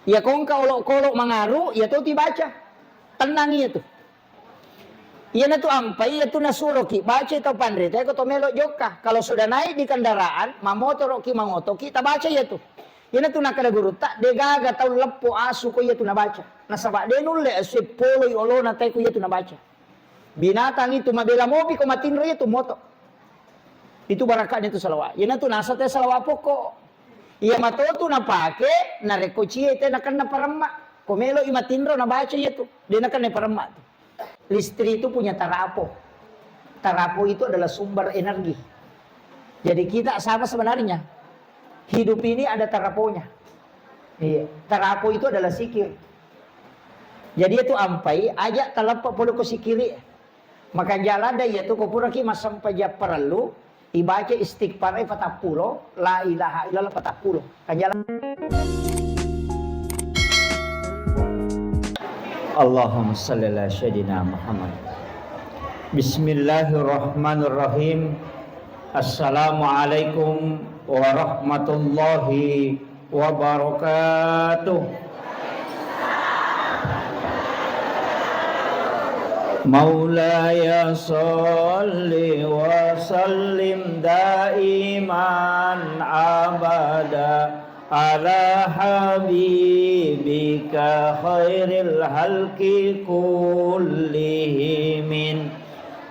Ya kong kolok mangaru, ya tuh dibaca. Tenang ya tuh. Iya na tuh ampai, ya tuh nasuruh ki baca itu pandri. Tapi kau melok joka. Kalau sudah naik di kendaraan, mamotor ki mangoto kita baca ya tuh. Iya na tuh nak ada guru tak degaga tahu lepo asu ko ya tuh na baca. Nasabak dia nulle sepolo olo na tay ko ya tuh na baca. Binatang itu mabela mobi ko matinro ya tuh moto. Itu barakat itu salawat. Iya na tuh nasa teh salawat pokok. Iya mato tuh na pake na rekocie teh na kan na paremmak. Ko melo imatinro na baca ya tuh. Dia na kan na paremmak tuh. Listrik itu punya tarapo. Tarapo itu adalah sumber energi. Jadi kita sama sebenarnya. Hidup ini ada taraponya. Iya. Tarapo itu adalah sikir. Jadi itu ampai ajak talapak polo ko sikiri. Maka jalan dah yaitu ko pura ki masam paja perlu ibaca istighfar 40, la ilaha illallah 40. Kan jalan Allahumma salli ala sayyidina Muhammad. Bismillahirrahmanirrahim. Assalamualaikum warahmatullahi wabarakatuh. Maulaya salli wa sallim daiman abada ala habibika khairil halki kullihimin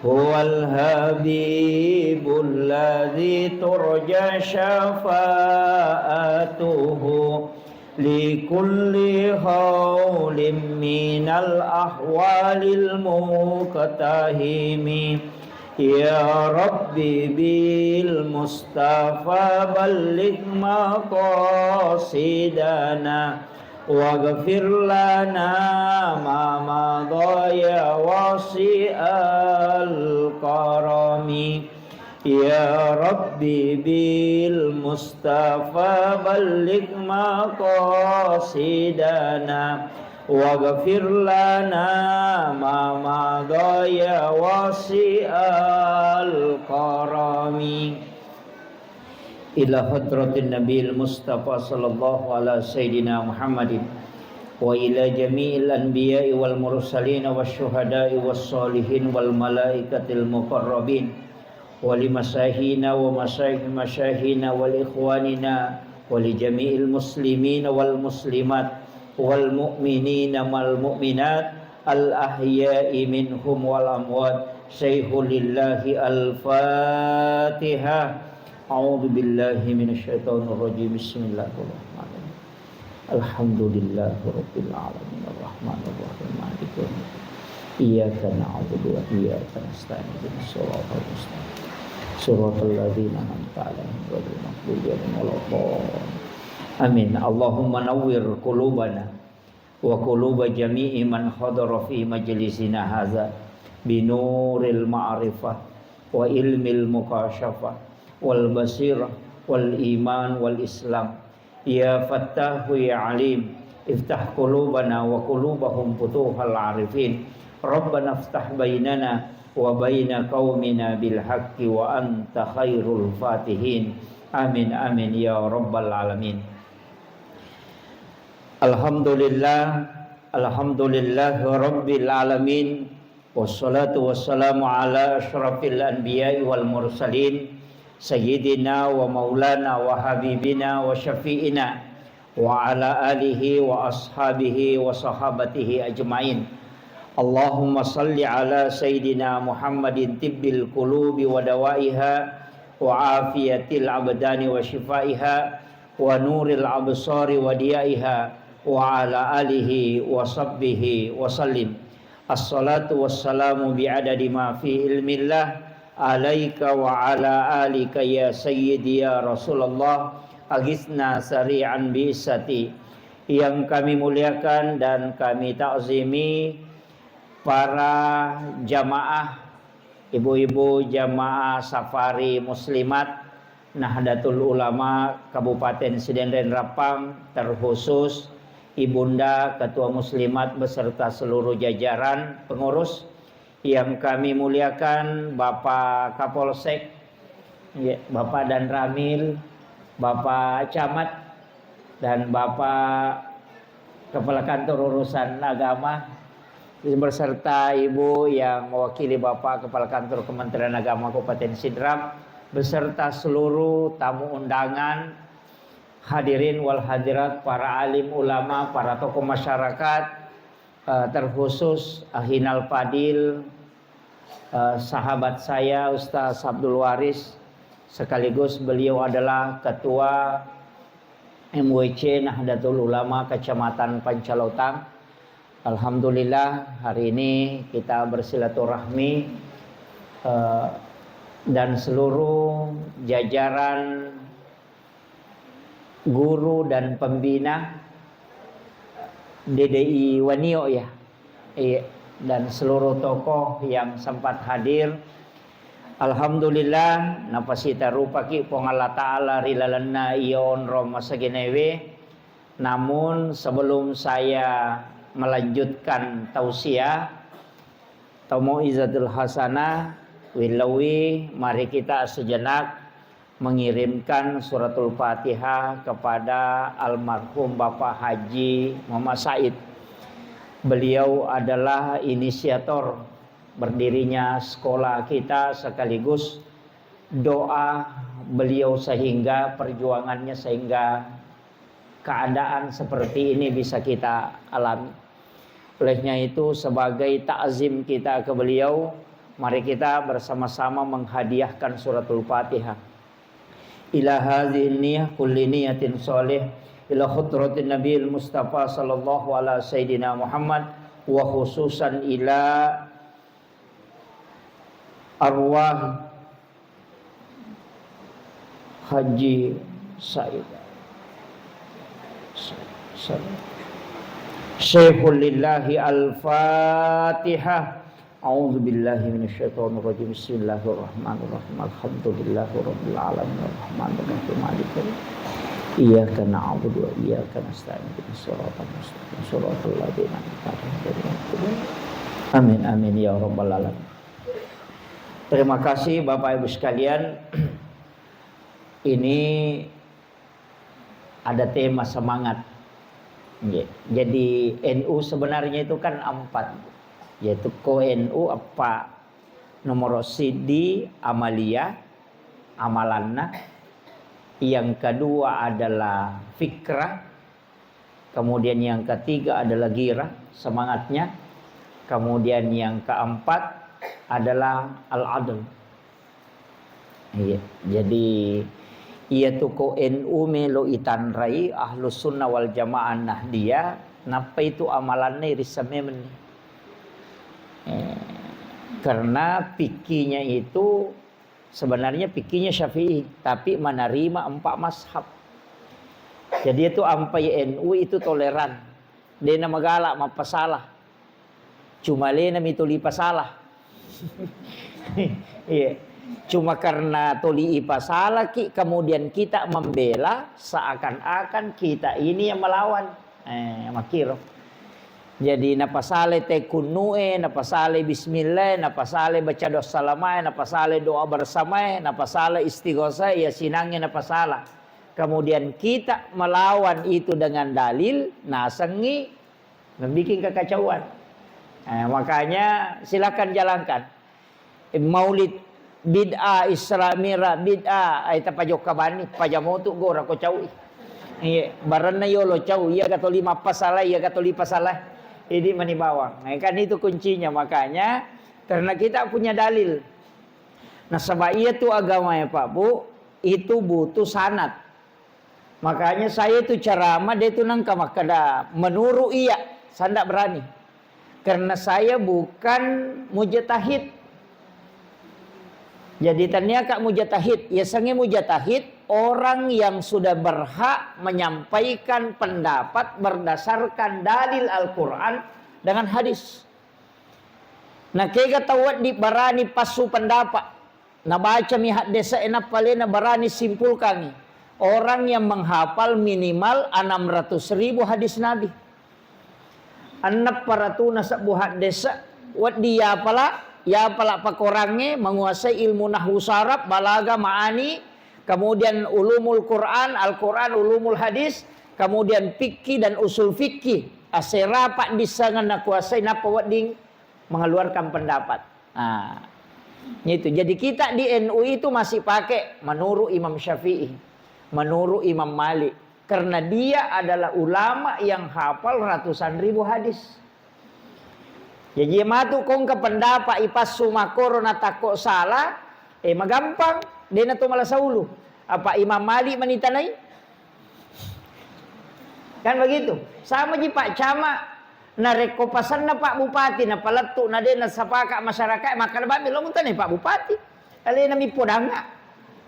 huwal habibul ladzi turja syafa'atuhu likulli hawlim minal ahwalil muqtahimi. Ya Rabbi bil Mustafa balligh maqasidana waghfir lana ma madaya wasi'al karami. Ya Rabbi bil Mustafa balligh maqasidana waghfir lana ma madaya wasi'al karami. Ila hadratin Nabil Mustafa sallallahu ala sayyidina Muhammadin wa ila jami'il anbiya'i wal mursalin wasyuhada'i wassalihin wal malaikatil muqarrabin wa limasahina wa masyahina wal ikhwanina wa li jami'il muslimina wal muslimat wal mu'minina wal mu'minat al ahya'i minhum wal amwat. Syaikhullillahi al-Fatihah. A'udzu billahi minasyaitonir rajim. Bismillahirrahmanirrahim. Alhamdulillahirabbil alamin arrahmanir rahim maliki yaumiddin. Iyyaka na'budu wa iyyaka nasta'in ihdinas siratal mustaqim. Shiratal ladzina an'amta 'alaihim ghairil maghdubi 'alaihim waladdallin. Amin. Allahumma nawwir qulubana wa quluba jami'i man hadara fi majlisina hadza binuril ma'rifah wa ilmil mukasyafah wal basirah wal iman wal islam. Ya Fattahu ya Alim, iftah qulubana wa qulubahum futuhal arifin. Rabbana iftah bainana wa baina qaumina bil haqqi wa anta khairul fatihin. Amin amin ya rabbal alamin. Alhamdulillah, alhamdulillah rabbil alamin. Wassalatu wassalamu ala asyrafil anbiya'i wal mursalin sayyidina wa maulana wa habibina wa syafi'ina wa ala alihi wa ashabihi wa sahabatihi ajma'in. Allahumma salli ala sayyidina Muhammadin tibbil qulubi wa dawaiha wa afiyatil abdani wa shifaiha wa nuril absari wa diyaiha wa ala alihi wa sahbihi wa sallim. Assalatu wassalamu bi'adadi ma fi ilmillah alaika wa ala alika ya sayyidi ya Rasulullah agisna sari'an bi'isati. Yang kami muliakan dan kami ta'zimi para jamaah, ibu-ibu jamaah safari muslimat Nahdlatul Ulama Kabupaten Sidenden Rapang, terkhusus Ibunda Ketua Muslimat beserta seluruh jajaran pengurus yang kami muliakan, Bapak Kapolsek, Bapak Dan Ramil, Bapak Camat, dan Bapak Kepala Kantor Urusan Agama, beserta Ibu yang mewakili Bapak Kepala Kantor Kementerian Agama Kabupaten Sidrap, beserta seluruh tamu undangan, hadirin wal hadirat, para alim ulama, para tokoh masyarakat, terkhusus Hinal Fadil, sahabat saya Ustaz Abdul Waris, sekaligus beliau adalah Ketua MWC Nahdlatul Ulama Kecamatan Pancalotang. Alhamdulillah hari ini kita bersilaturahmi dan seluruh jajaran guru dan pembina DDI Wanio ya, dan seluruh tokoh yang sempat hadir. Alhamdulillah napasita rupaki pong Allah Ta'ala rilalanna iyon roma sagenewe. Namun sebelum saya melanjutkan tausiah atau mau'izatul hasanah, wilawi mari kita sejenak mengirimkan suratul Fatihah kepada almarhum Bapak Haji Muhammad Said. Beliau adalah inisiator berdirinya sekolah kita, sekaligus doa beliau sehingga perjuangannya sehingga keadaan seperti ini bisa kita alami. Olehnya itu sebagai ta'zim kita ke beliau, mari kita bersama-sama menghadiahkan suratul Fatihah. Ila hadhihi niyyah kulli niyatin sholih ila khutratin nabiyil mustafa sallallahu ala sayyidina Muhammad, wa khususan ila arwah Haji Said Syekhul lillahi al-Fatihah. A'udzu billahi minasyaitonir rajim. Bismillahirrahmanirrahim. Alhamdulillahirabbil alamin arrahmanir rahim maliki yaumiddin. Iyyaka na'budu wa iyyaka nasta'in. Ihdinas siratal mustaqim. Shiratal ladzina an'amta 'alaihim. Amin amin ya rabbal alamin. Terima kasih Bapak Ibu sekalian. Ini ada tema semangat. Jadi NU sebenarnya itu kan 4, yaitu ko-NU apa nomor sidi amalia amalanna, yang kedua adalah fikrah, kemudian yang ketiga adalah gira semangatnya, kemudian yang keempat adalah al-adl. Jadi ia tu ko NU melo itanrai ahlus sunnah wal jamaah nahdiyah, napa itu amalannya risamemen. Karena pikinya itu sebenarnya pikinya Syafi'i, tapi menerima 4 mazhab. Jadi itu ampai NU itu toleran. Dia nama galak apa salah. Cuma lena mituli pasalah. Iya. Cuma karena toli pasalah kemudian kita membela seakan-akan kita ini yang melawan. Makiro. Jadi napasale tekunue, napasale bismillah, napasale baca doa salamai, napasale doa bersama, napasale istighosah, ya sinangnya napasala. Kemudian kita melawan itu dengan dalil, nasengi membuat kekacauan. Makanya silakan jalankan. Maulid bid'ah, Isra Mi'raj bid'ah, ay tapajok kabani, pajamotu gora ko cawi. Baran na yolo cawi, iya kato 5 pasalah, iya kato 5 pasalah. Ini manibawang. Kan itu kuncinya. Makanya karena kita punya dalil. Nah sebab itu agama ya Pak Bu, itu butuh sanad. Makanya saya itu ceramah dia itu nangka makada menuru iya, saya tidak berani. Karena saya bukan mujtahid. Jadi ternyata mujtahid, ya sange mujtahid orang yang sudah berhak menyampaikan pendapat berdasarkan dalil Al-Quran dengan hadis. Nah kaya tawad di barani pasu pendapat. Nah baca mihat desa enak pale na barani simpulkan. Orang yang menghafal minimal 600.000 hadis Nabi. Anak paratuna sabuhat desa wat dia pala. Ya pala pakorangnya menguasai ilmu nahwu saraf, balaga, ma'ani, kemudian ulumul Quran, Al-Quran, ulumul hadis, kemudian fikih dan usul fikih, aserapat disangan na kuasai na pawading mengeluarkan pendapat. Nah, itu. Jadi kita di NU itu masih pakai menurut Imam Syafi'i, menurut Imam Malik, karena dia adalah ulama yang hafal ratusan ribu hadis. Jadi matu kong ke pendapat ipas sumakoro na takok salah, magampang dia na to malah saulu. Apa Imam Malik manitanai? Kan begitu. Sama ji Pak Camat na rekopasan na Pak Bupati na paletu na dia na sapaka masyarakat maka babi lo mutan Pak Bupati. Ali na mi podanga.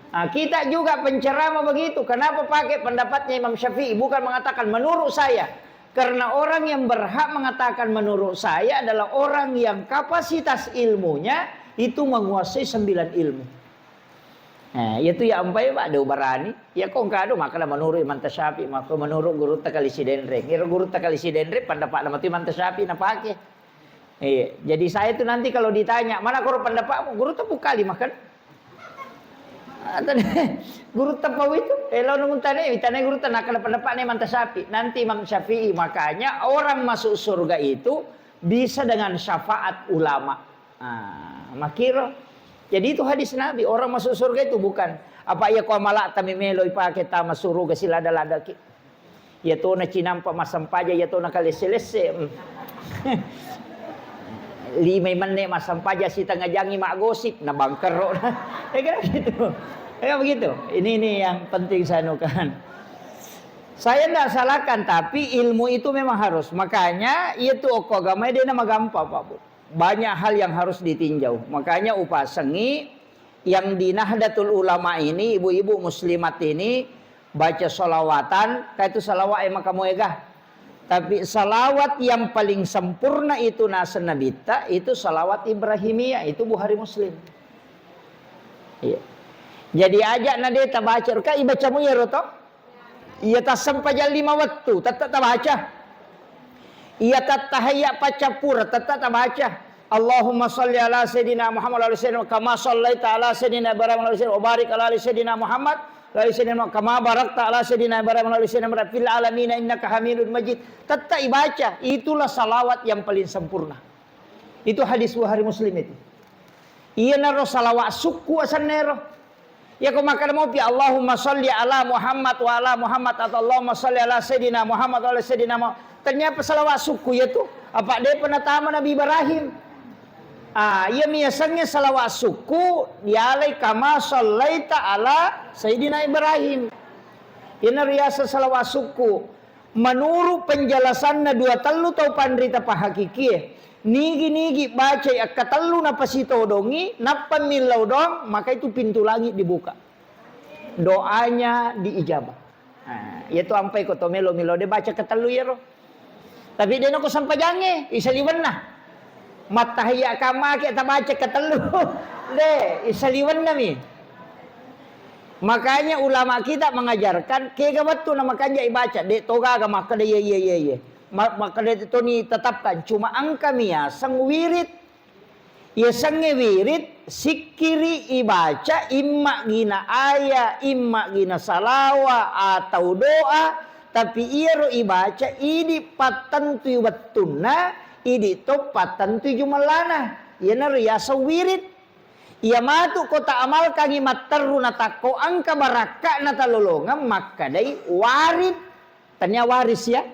Nah, kita juga penceramah begitu. Kenapa pakai pendapatnya Imam Syafi'i bukan mengatakan menurut saya? Karena orang yang berhak mengatakan menurut saya adalah orang yang kapasitas ilmunya itu menguasai 9 ilmu. Nah, itu ya ampai Pak do barani. Ya kong kado makala menurut Imam Syafi'i, maka menurut guru takali sidenre. Ngira guru takali sidenre pendapat nama Imam Syafi'i na pakai. Jadi saya itu nanti kalau ditanya, "Mana guru pendapatmu?" Guru tepu kali makan. Guru tepu itu, lalu nuntane guru tanah kalau pendapat Imam Syafi'i. Nanti Imam Syafi'i, makanya orang masuk surga itu bisa dengan syafaat ulama. Makiro. Jadi itu hadis Nabi, orang masuk surga itu bukan apa ya kau malak tamimelo ipake tama suruga silada-lada ki. Ya to na cinampa masampaja ya to na kaleselese. Limay manne masampaja si tangajangi mak gosip na bangkero. Kira gitu. Ya begitu. Ini yang penting saya nukan. Saya tidak salahkan tapi ilmu itu memang harus. Makanya itu agama dia nama gampang Pak Bu. Banyak hal yang harus ditinjau. Makanya upasengi yang di Nahdlatul Ulama ini, ibu-ibu muslimat ini baca salawatan, kayak itu salawat emang kamu egah. Tapi salawat yang paling sempurna itu nasa nabita, itu salawat Ibrahimiyah, itu Bukhari Muslim. Iya. Jadi ajak nade ta baca, ka ibacamu ya roto? Iya ta sampai 5 waktu, tetap ta baca. Ia tatahayya pacapura tetap baca Allahumma salli ala sayyidina Muhammad wa ala sayyidina kama sallaita ala sayyidina Ibrahim wa ala sayyidina barik ala sayyidina Muhammad wa ala sayyidina kama barakta ala sayyidina Ibrahim wa ala sayyidina fil alamin innaka Hamidul Majid. Tetap baca, itulah salawat yang paling sempurna. Itu hadis Bukhari Muslim itu. Iya naro salawat suku asan nero. Ya kau makan mau pi Allahumma salli ala Muhammad wa ala Muhammad atau Allahumma salli ala sayyidina Muhammad wa ala sayyidina Muhammad. Ternyata salawat suku itu apa dia pernah tahu Nabi Ibrahim. Ia biasanya salawat suku dialai kama sallaita ala sayyidina Ibrahim. Ini riasa salawat suku. Menurut penjelasannya 2 telu tau pandrita pahakiki. Nigi baca akatelu napa sitodongi napa milau dong maka itu pintu langit dibuka. Doanya diijabah. Yaitu ampai ko tomelo milo de baca katelu ya roh. Tapi dia nak sampai jange, isaliwan nah. Matahaya kama kita baca ketelu. De, isaliwan na mi. Makanya ulama kita mengajarkan kegawat tu nama kanja ibaca. De toga agama kada ye. Maka dia itu ni tetapkan cuma angka mia sang wirid. Ya sang wirid sikiri ibaca imma gina aya, imma gina salawa atau doa. Tapi ia ro ibaca ini patantu betunna ini to patantu jumalana ia na riasa wirid ia matu kota amal kagi materru na tako angka baraka na talolongan maka dai warid tanya waris ya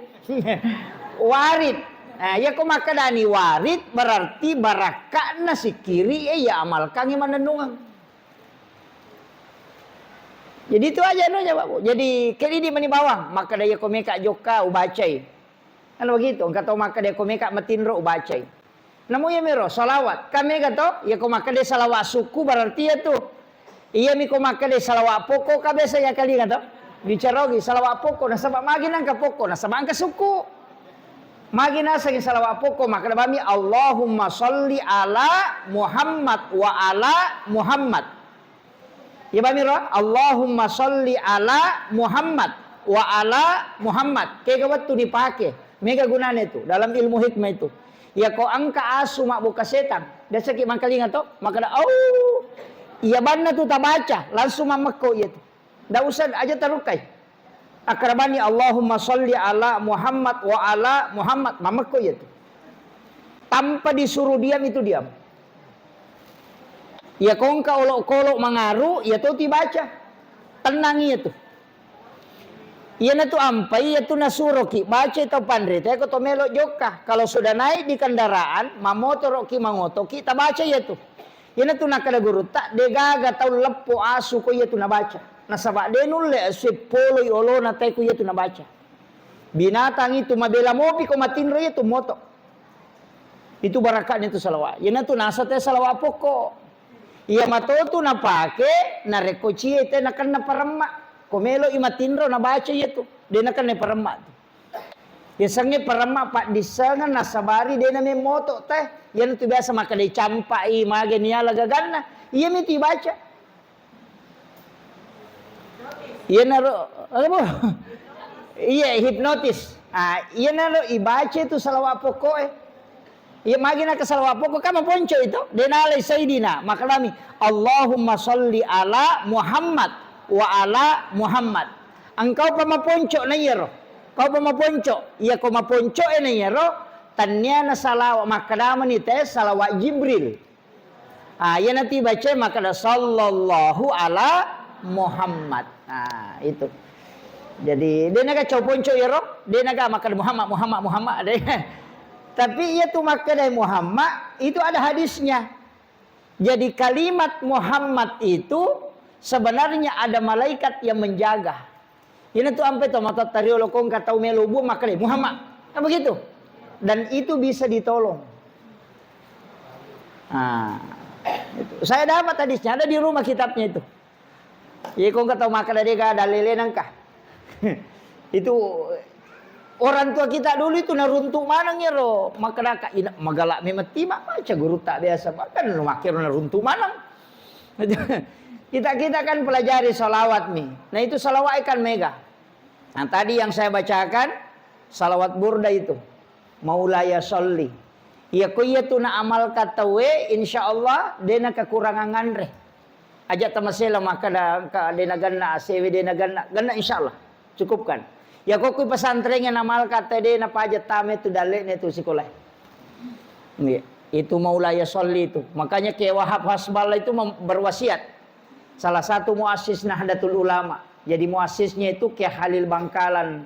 warid nah ya ko maka dani warid berarti baraka na si kiri ya amal kagi manenungan. Jadi itu aja no Pak Bu. Jadi kali di mani bawang maka daya komeka joka ubacai. Kan begitu. Engkau tahu maka daya komeka matinro ubacai. Namu ya miro salawat. Kami kata ya ko maka daya salawat suku berarti ya tuh. Iya mi ko maka daya salawat pokok kabe saya kali kata. Bicarogi salawat pokok na sabab magi nang ka pokok na sabab angka suku. Magi na sa salawat pokok maka bami Allahumma sholli ala Muhammad wa ala Muhammad. Ya bamiro Allahumma sholli ala Muhammad wa ala Muhammad. Kayak waktu dipakai. Mega gunanya itu dalam ilmu hikmah itu. Ya kau angka asu mak buka setan. Dah sakit mangkalingan tu. Maka dah iya banda tu tak baca. Langsung mamako itu. Dah usah aja tarukai. akrabani Allahumma sholli ala Muhammad wa ala Muhammad. Mamaku ya tuh. Tanpa disuruh diam itu diam. Ya kong ka olok-kolok mengaru, ya tuh dibaca. Tenang ya tuh. Iya na tuh ampai, ya tuh nasuruh ki. Baca itu pandre, ya ko to melok joka. Kalau sudah naik di kendaraan, mamotor ki mangoto, kita baca ya tuh. Iya na tuh nakada guru, tak degaga tau lepo asu ko ya tuh na baca. Nasaba denul le sepolo olo na tay ko ya tuh na baca. Binatang itu mabela mopi ko matinro ya tuh moto. Itu barakat itu salawat. Iya na tuh nasa te salawat poko. Iya matoto na pake, na rekoci te na kan na parama. Komelo imatinro na baca itu, dia na kan na parama. Ya sange parama pak disangan nasabari dia na me moto teh. Yan tu biasa maka de campai mage niya lagaganna. Iya miti baca. Iya na ano? Iya hipnotis. Iya na lo ibaca itu salawat pokok. Iya magi na ka salawat pokok kama ponco itu. Denalai sayidina makalami Allahumma sholli ala Muhammad wa ala Muhammad. Engkau pamaponco na yero. Kau pamaponco. Iya ko maponco na yero. Tanya na salawat makadaman ite salawat Jibril. Yan nanti baca makada sallallahu ala Muhammad. Itu. Jadi dia naga coponco yero. Dia naga makada Muhammad. Tapi ia tu makada Muhammad itu ada hadisnya. Jadi kalimat Muhammad itu sebenarnya ada malaikat yang menjaga. Ini tuh sampai tuh mata tariolo kong katau melubu makale Muhammad. Kan begitu. Dan itu bisa ditolong. Itu. Saya dapat hadisnya ada di rumah kitabnya itu. Ya kong katau makale dia ada lele kah. Itu orang tua kita dulu itu naruntuk manang ya ro. Maka magalak memeti baca guru tak biasa bahkan makir naruntuk manang. Kita kan pelajari salawat nih. Nah itu salawat ikan mega. Nah tadi yang saya bacakan salawat burda itu. Maulaya sholli. Ya ko iya tu na amal katawe insyaallah dena kekurangan ngandre. Aja tamasela maka dena ganna asewe dena ganna insyaallah. Cukupkan. Ya ko kuy pesantren yang amal kata dena pajat tame tu dalekne tu sekolah. Itu maulaya sholli itu. Makanya ke Wahab Hasballah itu berwasiat. Salah satu muassis Nahdlatul Ulama. Jadi muassisnya itu Kyai Halil Bangkalan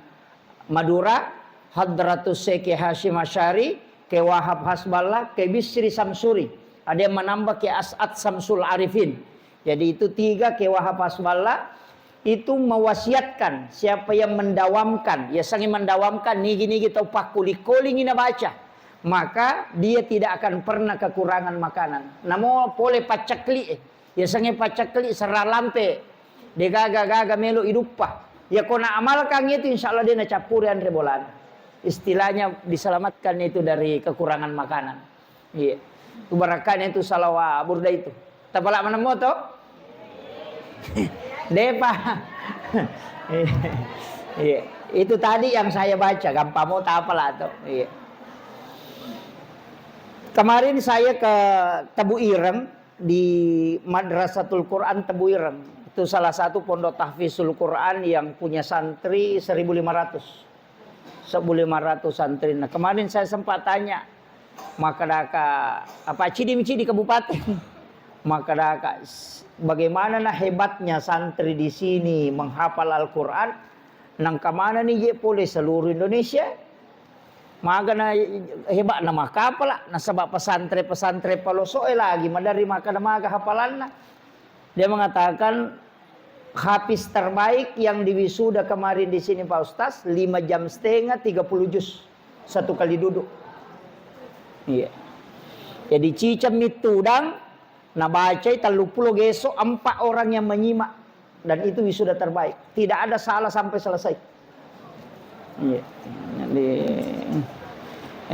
Madura, Hadratus Syekh Hashim Asy'ari, Kyai Wahab Hasballah, Kyai Bisri Samsuri. Ada yang menambah Kyai As'ad Samsul Arifin. Jadi itu 3 Kyai Wahab Hasballah itu mewasiatkan siapa yang mendawamkan, ya sangi mendawamkan nigi-nigi tau pakuli-kuli ngina baca, maka dia tidak akan pernah kekurangan makanan. Namo pole pacakli ya sange pacakli seralampe de gaga melo iduppa ya kona amalkan itu insyaallah dia na capuri andre bolan istilahnya diselamatkan itu dari kekurangan makanan. Iya itu barakahnya itu salawat burda itu tapala mana moto depa. Iya itu tadi yang saya baca gampang mau tak apalah tuh. Iya kemarin saya ke Tebu Ireng di Madrasatul Quran Tebu Ireng. Itu salah satu pondok tahfizul Quran yang punya santri 1.500. 1.500 santri. Nah, kemarin saya sempat tanya makadaka apa cidi-cidi di kabupaten. Makadaka bagaimana nah hebatnya santri di sini menghafal Al-Qur'an nang kamana nih je boleh seluruh Indonesia. Maga na hebat na makapala na sebab pesantren palosoe lagi madari maka na maga hafalan na. Dia mengatakan hafiz terbaik yang diwisuda kemarin di sini Pak Ustaz 5,5 jam 30 juz satu kali duduk. Iya. Jadi cicam itu dan na baca 30 geso 4 orang yang menyimak dan itu wisuda terbaik. Tidak ada salah sampai selesai. Iya. Jadi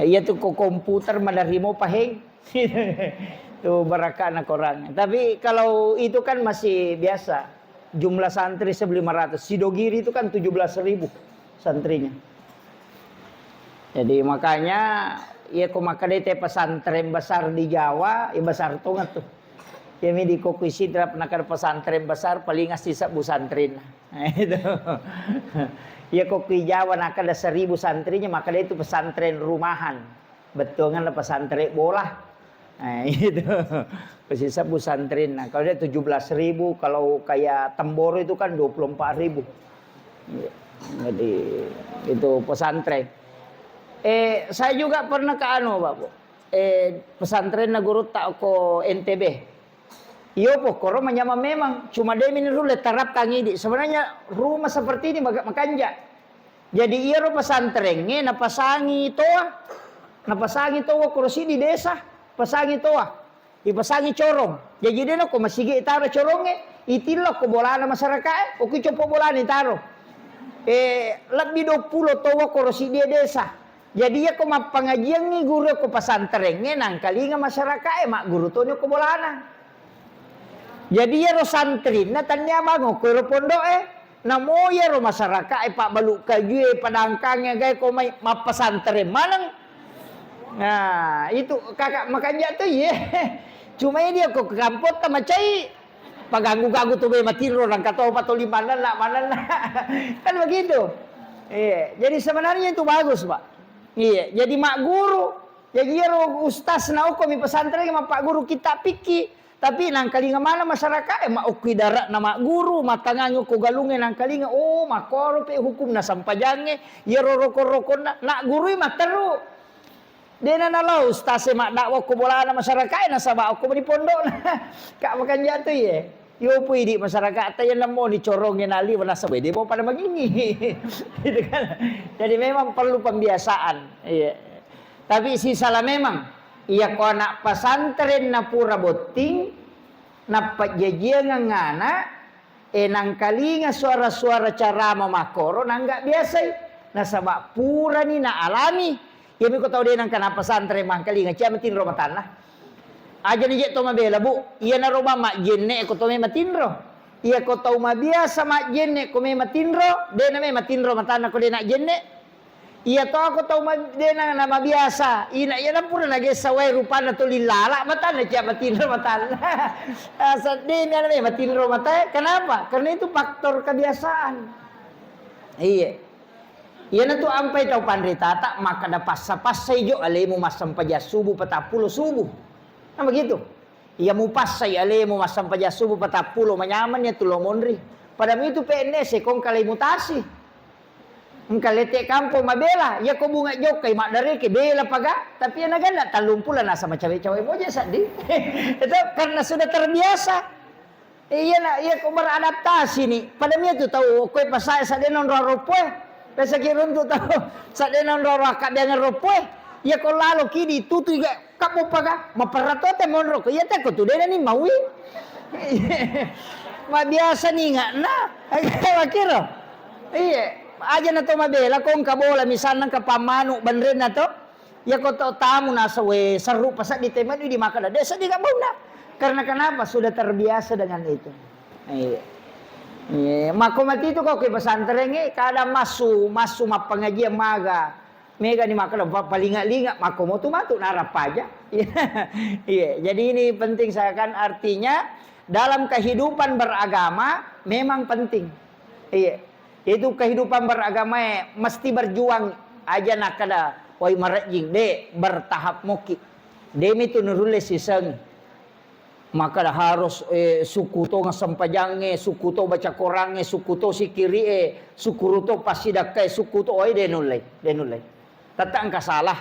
iya tuh komputer madarimo pahing. Tuh barakah anak orangnya. Tapi kalau itu kan masih biasa. Jumlah santri 1.500. Sidogiri itu kan 17.000 santrinya. Jadi makanya ya kumakadete pesantren besar di Jawa, ya besar tungat tuh. Kami di Kokui Sidra pernah ke pesantren besar paling sisa busantren. Nah, itu. Ya Kokui Jawa nak ada 1000 santrinya, maka dia itu pesantren rumahan. Betul kan pesantren bola. Nah, itu. Sisa busantren. Nah, kalau dia 17.000, kalau kayak Temboro itu kan 24.000. Jadi itu pesantren. Saya juga pernah ke Bapak. Pesantren na guru tak ko NTB. Iyo pokoro menyama memang cuma dia minum terap kangidi. Sebenarnya rumah seperti ini makanya. Jadi iya ro pesantrennya napasangi toa kursi di desa, pasangi toa. Ipasangi corong. Jadi dia no ko masigi itaro corongnya, itilo ko bolana masyarakat, o ko bolana itaro. Lebih 20 toa kursi di desa. Jadi ya ko mapangajian ni guru ko pesantrennya nang kalinga masyarakat mak guru to ko bolana. Jadi ya ro santri na tanya bango ko ro pondok namo ya ro masyarakat pak baluk kayu padangkangnya gay ko may mapasantren manang. Nah, itu kakak makanya tuh ya. Cuma dia ko kampot ta macai paganggu-ganggu tuh matiro lang kataw patuli mana kan begitu. Iya, jadi sebenarnya itu bagus, Pak. Iya, jadi mak guru, jadi ya ro ustaz na ko mi pesantren ma pak guru kita piki. Tapi nang kalinga mana masyarakat mak ukui darat na mak guru matangango ko galunge nang kalinga makoro pe hukum na sampajange ya roko-roko na guru mak teru. Dena na lo ustaz mak dakwa ko bola na masyarakat na sabak ko di pondok na. Kak makan jatuh ya. Yo pui di masyarakat tayo na mo ni corongnya nali wala sabay di mo pada begini. Gitu kan. Jadi memang perlu pembiasaan. Iya. Tapi si salah memang iya ko anak pesantren na pura boting na pajajian ngana nang kalinga suara-suara carama makoro nang enggak biasa na sabak pura ni na alami ya mi ko tahu dia nang kana pesantren mang kalinga cia matin ro matana aja ni je to mabela bu iya na ro mama jenne ko to me matinro iya ko tahu mabiasa mak jenne ko me matinro de na me matinro matana ko de na jenne. Iya to ako tau madena na mabiasa. Ina yan pura nagesaway rupa na to lilala mata na siya matinro mata. Sa din yan na matinro mata. Kenapa? Karena itu faktor kebiasaan. Iya. Iya na to ampay tau pandritata maka da passa-passay jo alemu masampaja subuh patapulo subuh. Nah begitu. Iya mu passay alemu masampaja subuh patapulo manyaman ya tulomonri. Padahal itu PNS kong kalimutasi. Engkalete kampo mabela ya ko bunga jok kay mak dari ke bela paga tapi ya nagala talumpula na sama cawe-cawe mo je sadi. Itu karena sudah terbiasa. Iya ko beradaptasi nih. Pada mi tu tahu ko pasay sa denon ropoe. Pesa kirun tu tahu sa denon ro ka dengan ropoe. Ya ko lalo kidi tutu ga kapo paga maparato te monro ko ya ta ko tu dena ni mawi. Mabiasa ni nga na. Ay kira. Iya. Aja na to mabela kung kabola misalnya ka pamanu banren na to ya ko to tamu na sawe seru pasat di teman di makada desa di kabuna karena kenapa sudah terbiasa dengan itu. Mako mati itu kok ke pesantren kadang masuk mapengajian maga mega ni makada palinga-linga mako mo tu matu narap aja. Iya, jadi ini penting saya kan artinya dalam kehidupan beragama memang penting. Iya. Itu kehidupan beragama mesti berjuang aja nak kada wai marajing de bertahap moki demi tu nurule sisang maka harus suku to ngasampajange suku to baca korange suku to sikiri suku to pasidakai suku to oi denulai tata angka salah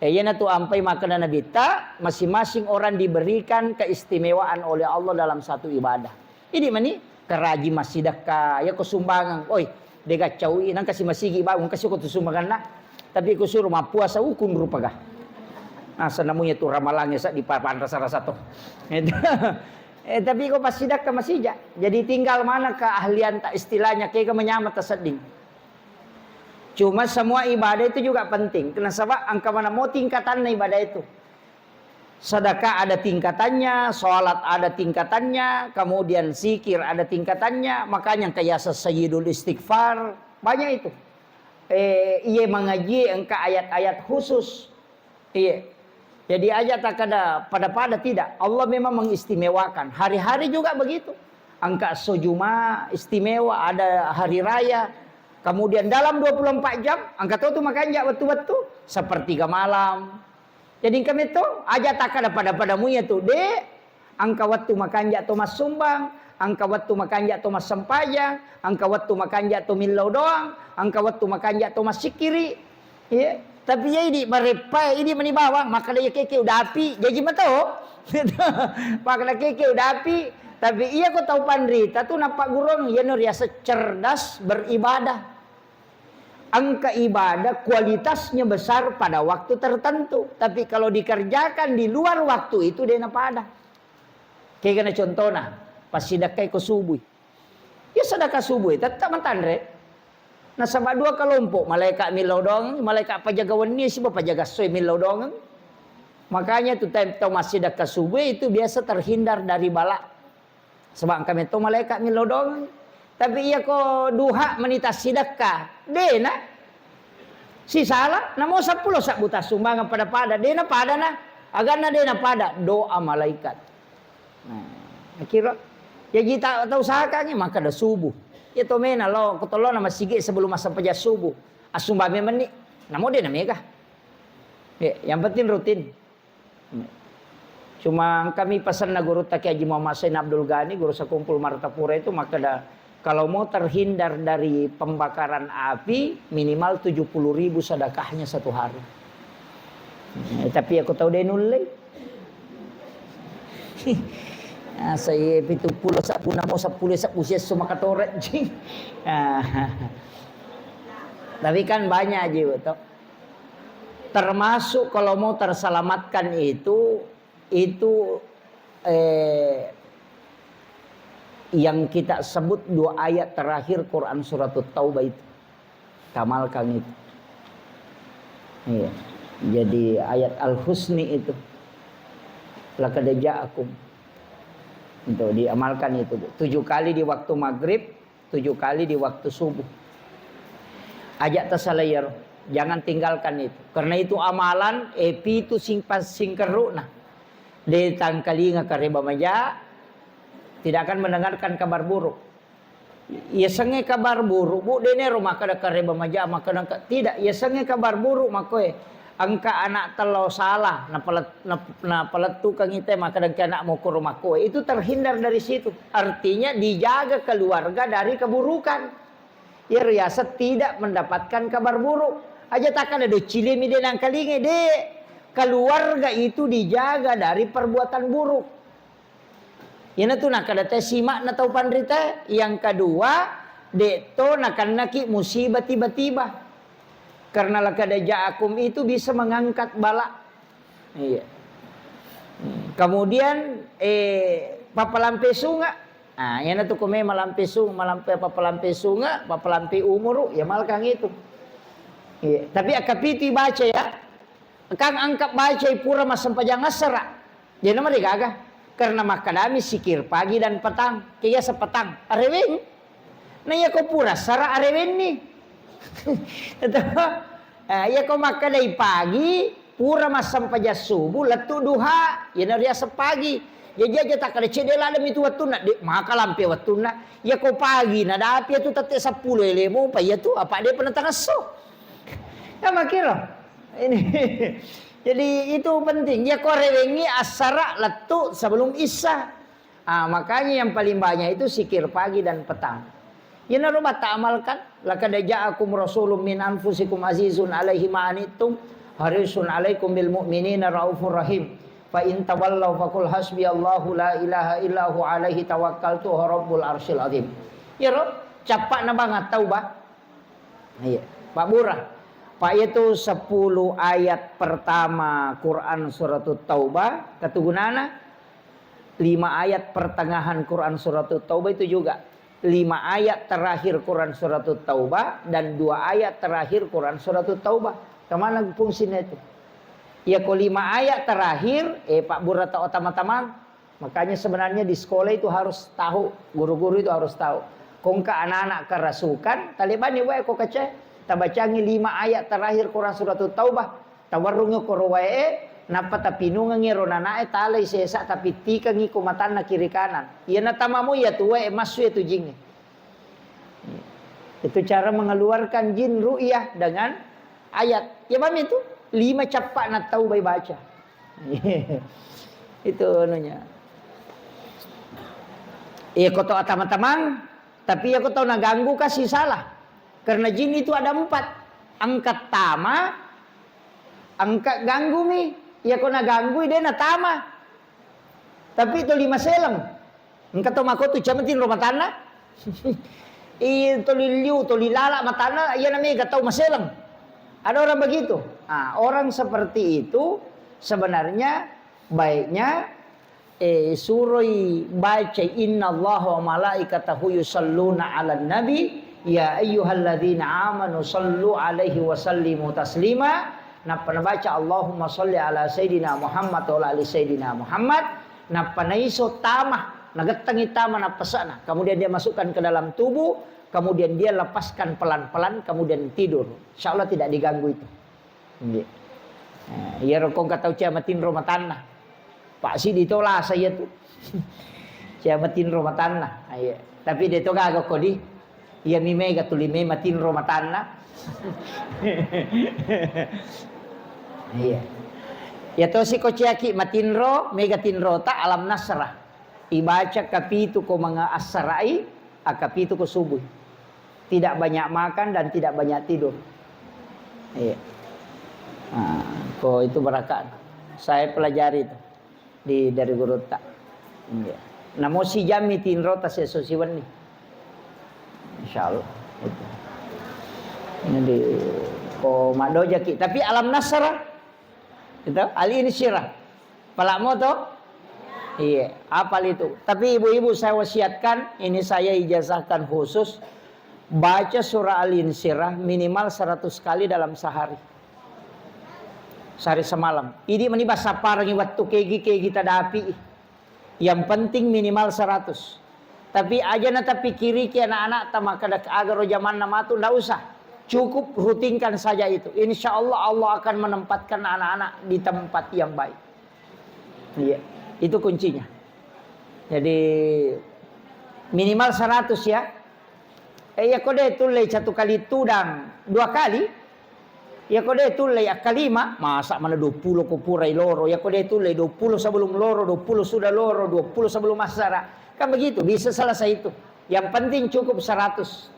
yana tu ampai makanan nabita masing-masing orang diberikan keistimewaan oleh Allah dalam satu ibadah ini mani keraji masidaka ya ko sumbangan oi dega cawi nang kasih masigi bangun kasih ko sumbangan na tapi ko suruh mapuasa ukun rupa ga asa namunya tu ramalangnya sa di papan rasa to tapi ko pasidaka masija jadi tinggal mana keahlian tak istilahnya kayak menyamat tasading cuma semua ibadah itu juga penting karena sebab angka mana mau tingkatan ibadah itu. Sedekah ada tingkatannya, sholat ada tingkatannya, kemudian zikir ada tingkatannya, makanya kayak sayyidul istighfar, banyak itu. Ia mengaji engka ayat-ayat khusus. Iya. Jadi aja tak ada pada tidak. Allah memang mengistimewakan. Hari-hari juga begitu. Angka sojuma istimewa, ada hari raya. Kemudian dalam 24 jam, angka tu makan jak betul-betul sepertiga malam. Jadi kami tu aja tak ada pada-padamu ya tu. Dek, angka waktu makan jak tu mas sumbang, angka waktu makan jak tu mas sempajang, angka waktu makan jak tu milau doang, angka waktu makan jak tu mas sikiri. Ya. Tapi ya ini merepai, ini menibawang, maka dia keke udah api, jadi betul. Maka dia keke udah api. Tapi iya kau tahu pandrita tu nampak gurung, ya nur ya secerdas beribadah. Angka ibadah kualitasnya besar pada waktu tertentu. Tapi kalau dikerjakan di luar waktu itu dia napa ada. Kayak kena contohnya, pas sedekah ke subuh. Ya sedekah subuh tetap mentandre. Nah sama dua kelompok, malaikat milau dong, malaikat pajagawan ni siapa pajaga soy milau dong. Makanya tu time tau masih dekat subuh itu biasa terhindar dari bala. Sebab kami tu malaikat milau dong. Tapi ia ko duha menita sedekah. Dena si salah, namo 10 sak buta sumbangan pada dena pada na. Agana dena pada doa malaikat. Nah, kira ya kita tahu usahakannya maka dah subuh. Itu mena lo kutolong nama sige sebelum masa pajak subuh. Asumba memang namo dia namanya. Ya, yang penting rutin. Cuma kami pesan na guru Taki Haji Muhammad Sain Abdul Ghani, guru sekumpul Martapura itu maka dah kalau mau terhindar dari pembakaran api minimal 70.000 sedekahnya satu hari. Tapi aku tahu dia nulai. Saya itu puluh sak puna mau 10 sak usia semua katoret jing. Tapi kan banyak aja betul. Termasuk kalau mau terselamatkan itu yang kita sebut 2 ayat terakhir Quran surat Taubah itu. Kamalkan itu. Iya. Jadi ayat Al-Husni itu. Laqad ja'akum. Untuk diamalkan itu 7 kali di waktu maghrib, 7 kali di waktu subuh. Ajak tasalayar, jangan tinggalkan itu. Karena itu amalan epi itu singkeruna. Di tangkalinga kareba maja tidak akan mendengarkan kabar buruk. Ya senge kabar buruk, bu denero maka ada kareba maja maka tidak. Ya senge kabar buruk maka angka anak telo salah na peletu kang ite maka dan anak mau ke rumah kowe itu terhindar dari situ. Artinya dijaga keluarga dari keburukan. Ya riasat tidak mendapatkan kabar buruk. Aja takkan ada cilimi dia nang kalinge de. Keluarga itu dijaga dari perbuatan buruk. Yana tu nak ada simak na tau pandrita. Yang kedua, dekto nakan naki musibah tiba-tiba. Karena lakada ja'akum itu bisa mengangkat bala. Iya. Kemudian papalampe sunga. Nah, yana tu kome malampe papalampe sunga, papalampe umur ya mal kang itu. Iya. Tapi akapiti baca ya. Kang angkat baca pura mas sempajang asara. Jadi nama dia gagah. Karena makadami sikir pagi dan petang. Kaya sepetang. Arewin. Nah ya kau pura sara arewin nih. Ya kau makan dari pagi pura mas sampaja subuh letu duha ya naria sepagi ya jaja tak ada cedela dalam itu waktu nak maka lampe waktu nak ya kau pagi nada api itu tete 10 lemo pa ya tu apa dia penentang so ya makira ini jadi itu penting ya kau rewengi asara letu sebelum isya makanya yang paling banyak itu sikir pagi dan petang. Ya narubah tak amalkan. Laqad ja'akum rasulun min anfusikum azizun alaihi ma anittum harisun alaikum bil mu'minina raufur rahim. Fa in tawallaw faqul hasbiyallahu la ilaha illahu alaihi tawakkaltu rabbul arsyil azim. Ya Rob, capak na banget taubah. Iya, Pak Burah. Pak itu 10 ayat pertama Quran surat Taubah, ketugunana 5 ayat pertengahan Quran surat Taubah itu juga. 5 ayat terakhir Quran surat Taubah dan 2 ayat terakhir Quran surat Taubah. Kemana fungsinya itu? Ya kok 5 ayat terakhir, Pak Burata teman-teman. Makanya sebenarnya di sekolah itu harus tahu, guru-guru itu harus tahu. Kongka anak-anak kerasukan, Taliban ni wae kok kace, tabacangi 5 ayat terakhir Quran surat Taubah. Tawarrungu korwae, napa tapi nungangi ronanae talay sesa tapi tikangi kumatan na kiri kanan. Iya na tamamu ya tuwe masu itu jing. Itu cara mengeluarkan jin ru'yah dengan ayat. Ya mami itu 5 capak na tahu bayi baca. Itu anunya. Iya kau tahu teman-teman, tapi ya kau tahu na ganggu kasih salah. Karena jin itu ada 4. Angkat tama, angkat ganggu mi. Ya kau na ganggu dia na tama. Tapi itu 5 selang. Angkat tau mako tu camatin rumah tanah. Itu liliu, tu lilala matana, ya namanya gak tahu maselang. Ada orang begitu. Nah, orang seperti itu sebenarnya baiknya suroi baca innallaha wa malaikatahu yusalluna 'alan nabi ya ayyuhalladzina amanu sallu 'alaihi wa sallimu taslima. Napa baca Allahumma shalli ala sayidina Muhammad wa ala ali sayidina Muhammad. Napa naiso tamah nagetangi tamah napasana. Kemudian dia masukkan ke dalam tubuh, kemudian dia lepaskan pelan-pelan, kemudian tidur. Insyaallah tidak diganggu itu. Ya rokong kata ciamatin rumah tanah. Pak si ditolak saya tuh. Ciamatin rumah tanah. Tapi dia tuh gak kodi. Ya mime gatuli me matin rumah tanah. Iya. Ya to si kociaki matinro megatinro ta alam nasrah. Ibaca kapitu ko mga asrai, akapitu ko subuh. Tidak banyak makan dan tidak banyak tidur. Iya. Nah, kok itu berakat. Saya pelajari itu dari guru tak. Iya. Namo si jami tinro ta sesiwan ni. Insyaallah itu. Ini di ko madoja ki. Tapi alam nasrah itu ali ini syirah. Palakmu toh? Iya, apal itu. Tapi ibu-ibu saya wasiatkan, ini saya ijazahkan khusus, baca surah Al-Insyirah minimal 100 kali dalam sehari. Sehari semalam. Ini menibas saparang waktu kegi kita dapi. Yang penting minimal 100. Tapi aja na tapi kiri ki anak-anak tamak kada agar zaman nama tu ndak usah. Cukup rutinkan saja itu. Insya Allah Allah akan menempatkan anak-anak di tempat yang baik. Iya. Itu kuncinya. Jadi minimal 100 ya. Ya kode tulai 1 kali tudang 2 kali. Ya kode tulai kalima. Masa mana 20 kupurai loro. Ya kode tulai 20 sebelum loro, 20 sudah loro, 20 sebelum asara. Kan begitu, bisa selesai itu. Yang penting cukup 100.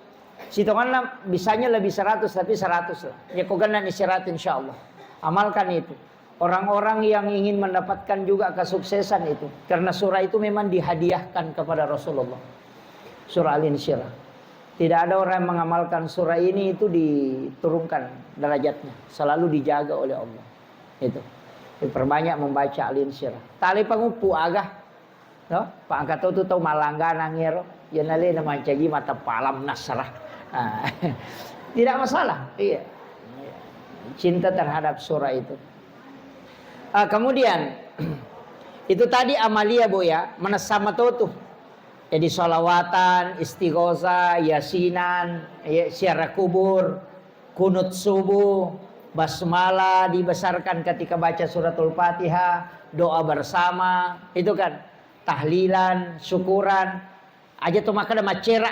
Sitongannya bisanya lebih 100 tapi 100 lah. Ya kau gana istirahat insyaallah. Amalkan itu. Orang-orang yang ingin mendapatkan juga kesuksesan itu. Karena surah itu memang dihadiahkan kepada Rasulullah. Surah Al-Insyirah. Tidak ada orang yang mengamalkan surah ini itu diturunkan derajatnya. Selalu dijaga oleh Allah. Itu. Diperbanyak membaca Al-Insyirah. Tali pangupu agah. No? Pak angkat itu tahu malangganang ngero. Ya nale nama cagi mata palam nasrah. Tidak masalah. Iya. Cinta terhadap surah itu. Kemudian itu tadi amalia bu ya, menasama tuh. Jadi sholawatan, istighosa, yasinan, ziarah kubur, kunut subuh, basmalah dibesarkan ketika baca suratul Fatihah, doa bersama, itu kan tahlilan, syukuran. Aja tuh maka ada macera,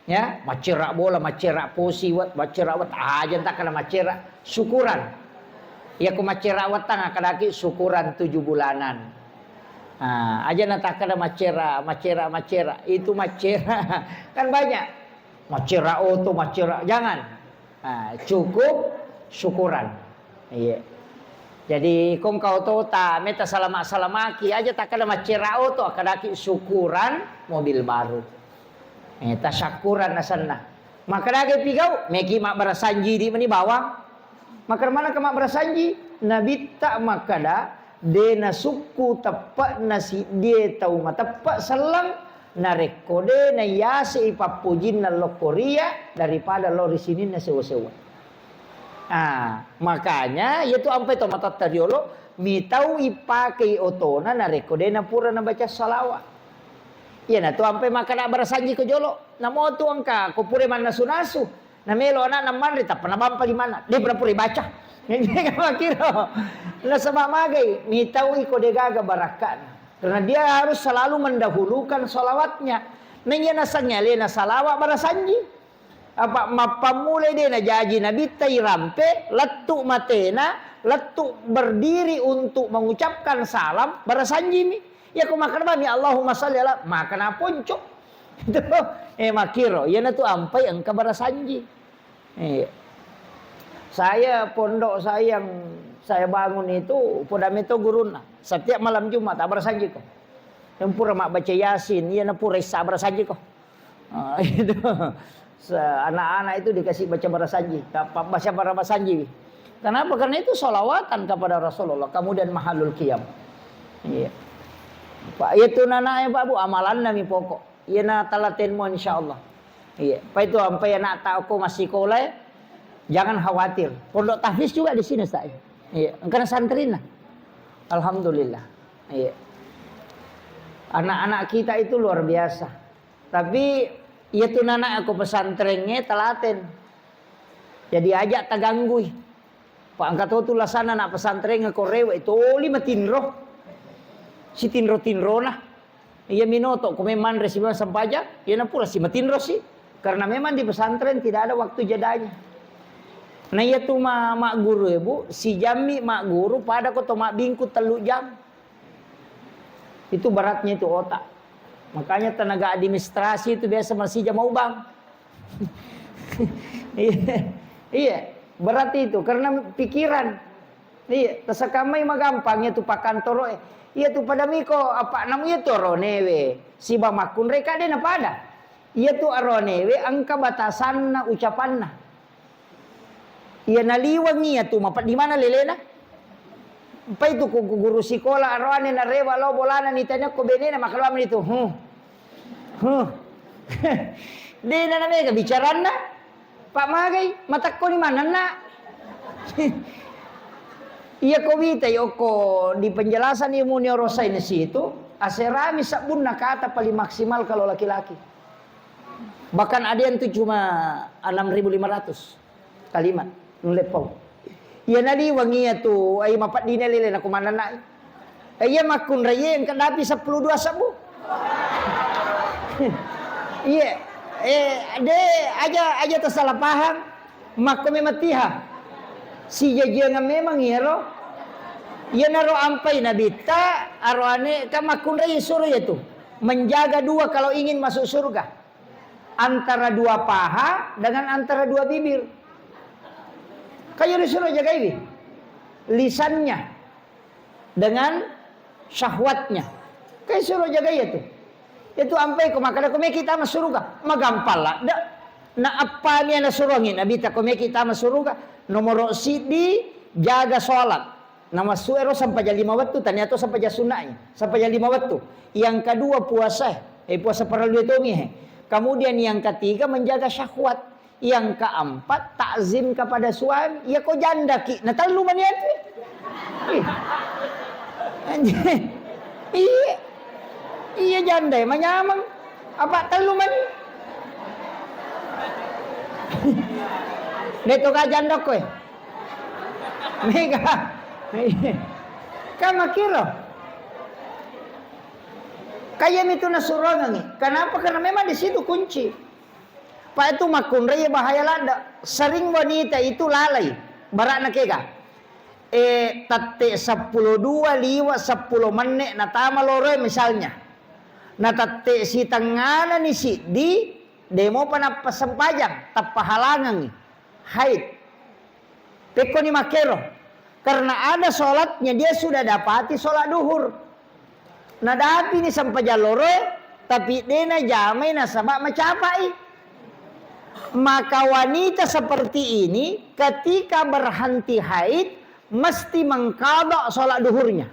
ya, macera bola, macera posi, macera wat aja tak kena macera, syukuran. Ya ku macera watang akadaki syukuran 7 bulanan. Nah, aja nak kada macera itu macera kan banyak. Macera auto, macera jangan. Nah, cukup syukuran. Iya. Jadi kong kau tahu ta meta salamaki aja tak kada macera auto akadaki syukuran mobil baru. Meta syakuran nasanna. Maka lagi pigau meki mak berasanji di meni bawang. Maka mana kemak berasanji? Nabi tak makada dena suku tepat nasi dia tahu mata tepat selang narekode na yasi ipapujin na lokoria daripada lo di sini na sewa-sewa. Makanya yaitu ampai to mata tadiolo mi tahu ipakai otona narekode na pura na baca salawat. Ya na tu ampai makada berasanji ke jolo. Namo tu angka ko pure man nasu-nasu. Na melo anak naman rita pernah bampal di mana? Dia pernah puri baca. Hindi ka makiro. Nasama magay, mitawi ko degaga barakan. Karena dia harus selalu mendahulukan solawatnya. Nanya nasangyali na salawa barasanji. Apa mapamulai dia na jaji nabi tay rampe, letuk matena, letuk berdiri untuk mengucapkan salam barasanji mi. Ya ko makan ba mi Allahumma shalli ala makan aponcok. Itu makiro, ya na tu ampai engka barasanji. Saya pondok saya yang saya bangun itu Podameto Guruna. Setiap malam Jumat barasanji ko. Yang pura mak baca Yasin, iya na pura isa barasanji ko. Itu anak-anak itu dikasih baca barasanji, baca barasanji. Kenapa? Karena itu solawatan kepada Rasulullah. Kemudian mahalul qiyam. Iya. Pak itu nananya Pak Bu amalan nami pokok. Iya na talaten mo insyaallah. Iya. Pak itu sampai anak tahu masih kolai. Jangan khawatir. Pondok tahfiz juga di sini saya. Iya, karena santrin lah. Alhamdulillah. Iya. Anak-anak kita itu luar biasa. Tapi itu anak aku pesantrennya telaten. Jadi ajak taganggui. Pak angkat tu lasana anak pesantren ngakorewe itu lima tinro. Si tinro-tinro nah. Iya minoto kumeman resiba sampaja, iya na pura si matinro sih. Karena memang di pesantren tidak ada waktu jadanya. Nah iya tuh mak guru ya bu, si jami mak guru pada kok mak bingku telu jam. Itu beratnya itu otak. Makanya tenaga administrasi itu biasa masih jam mau bang. Iya, berat itu karena pikiran. Iya, tesakamai mah gampangnya tuh pak kantor. Iya tuh pada miko apa namanya tuh ronewe. Si bamakun reka deh apa ada. Iya tuh ronewe angka batasan na ucapan na. Iya naliwang niya tuh mapat di mana lelena? Pa itu ko guru sekolah arwane na rewa lo bolana ni tanya ko benena makalwa itu. Di na mega bicara na. Pak magay matak ko ni mana na. Iya ko wita yoko di penjelasan ilmu neuroscience itu aserami sabun na kata paling maksimal kalau laki-laki. Bahkan ada yang tuh cuma 6.500 kalimat. Nulepong. Iya nadi wangiya tu ay mapat di nalile na kumana na. Iya makun raye yang kadapi 12 sabu. Iya. De aja tersalah paham. Makume matiha. Si jaja nga memang iro. Iya naro ampai nabita arwane ka makun raye suruh itu. Menjaga dua kalau ingin masuk surga. Antara dua paha dengan antara dua bibir. Kayak disuruh jaga ini lisannya dengan syahwatnya. Kayak suruh jaga itu. Itu ampai ko makada ko kita masuruga. Magampala. Na apa niya nasurungin abita ko kita masuruga. Nomor sidi jaga salat. Nama suero sampai jam 5 waktu tanya to sampai jam sunai. Sampai jam 5 waktu. Yang kedua puasa. Puasa paralel itu nih. Kemudian yang ketiga menjaga syahwat. Yang keempat takzim kepada suami. Ya kok janda ki. Nah terlalu maniat. Iya janda manyamang. Apa terlalu mani? Neto ka janda ko Mega. Kama kiro. Kaya itu nasurangan. Kenapa? Karena memang di situ kunci. Pak itu makun raya bahaya lada. Sering wanita itu lalai. Barak na kega. Tate 12 liwa 10 menit na tama lore misalnya. Na tate si tangana ni si di demo pa na pasempajang tapahalangan ni. Haid. Teko ni makero. Karena ada sholatnya dia sudah dapati sholat duhur. Nadapi ni sampajalore tapi dia na jamai na sabak macapai. Maka wanita seperti ini ketika berhenti haid mesti mengqadha sholat duhurnya.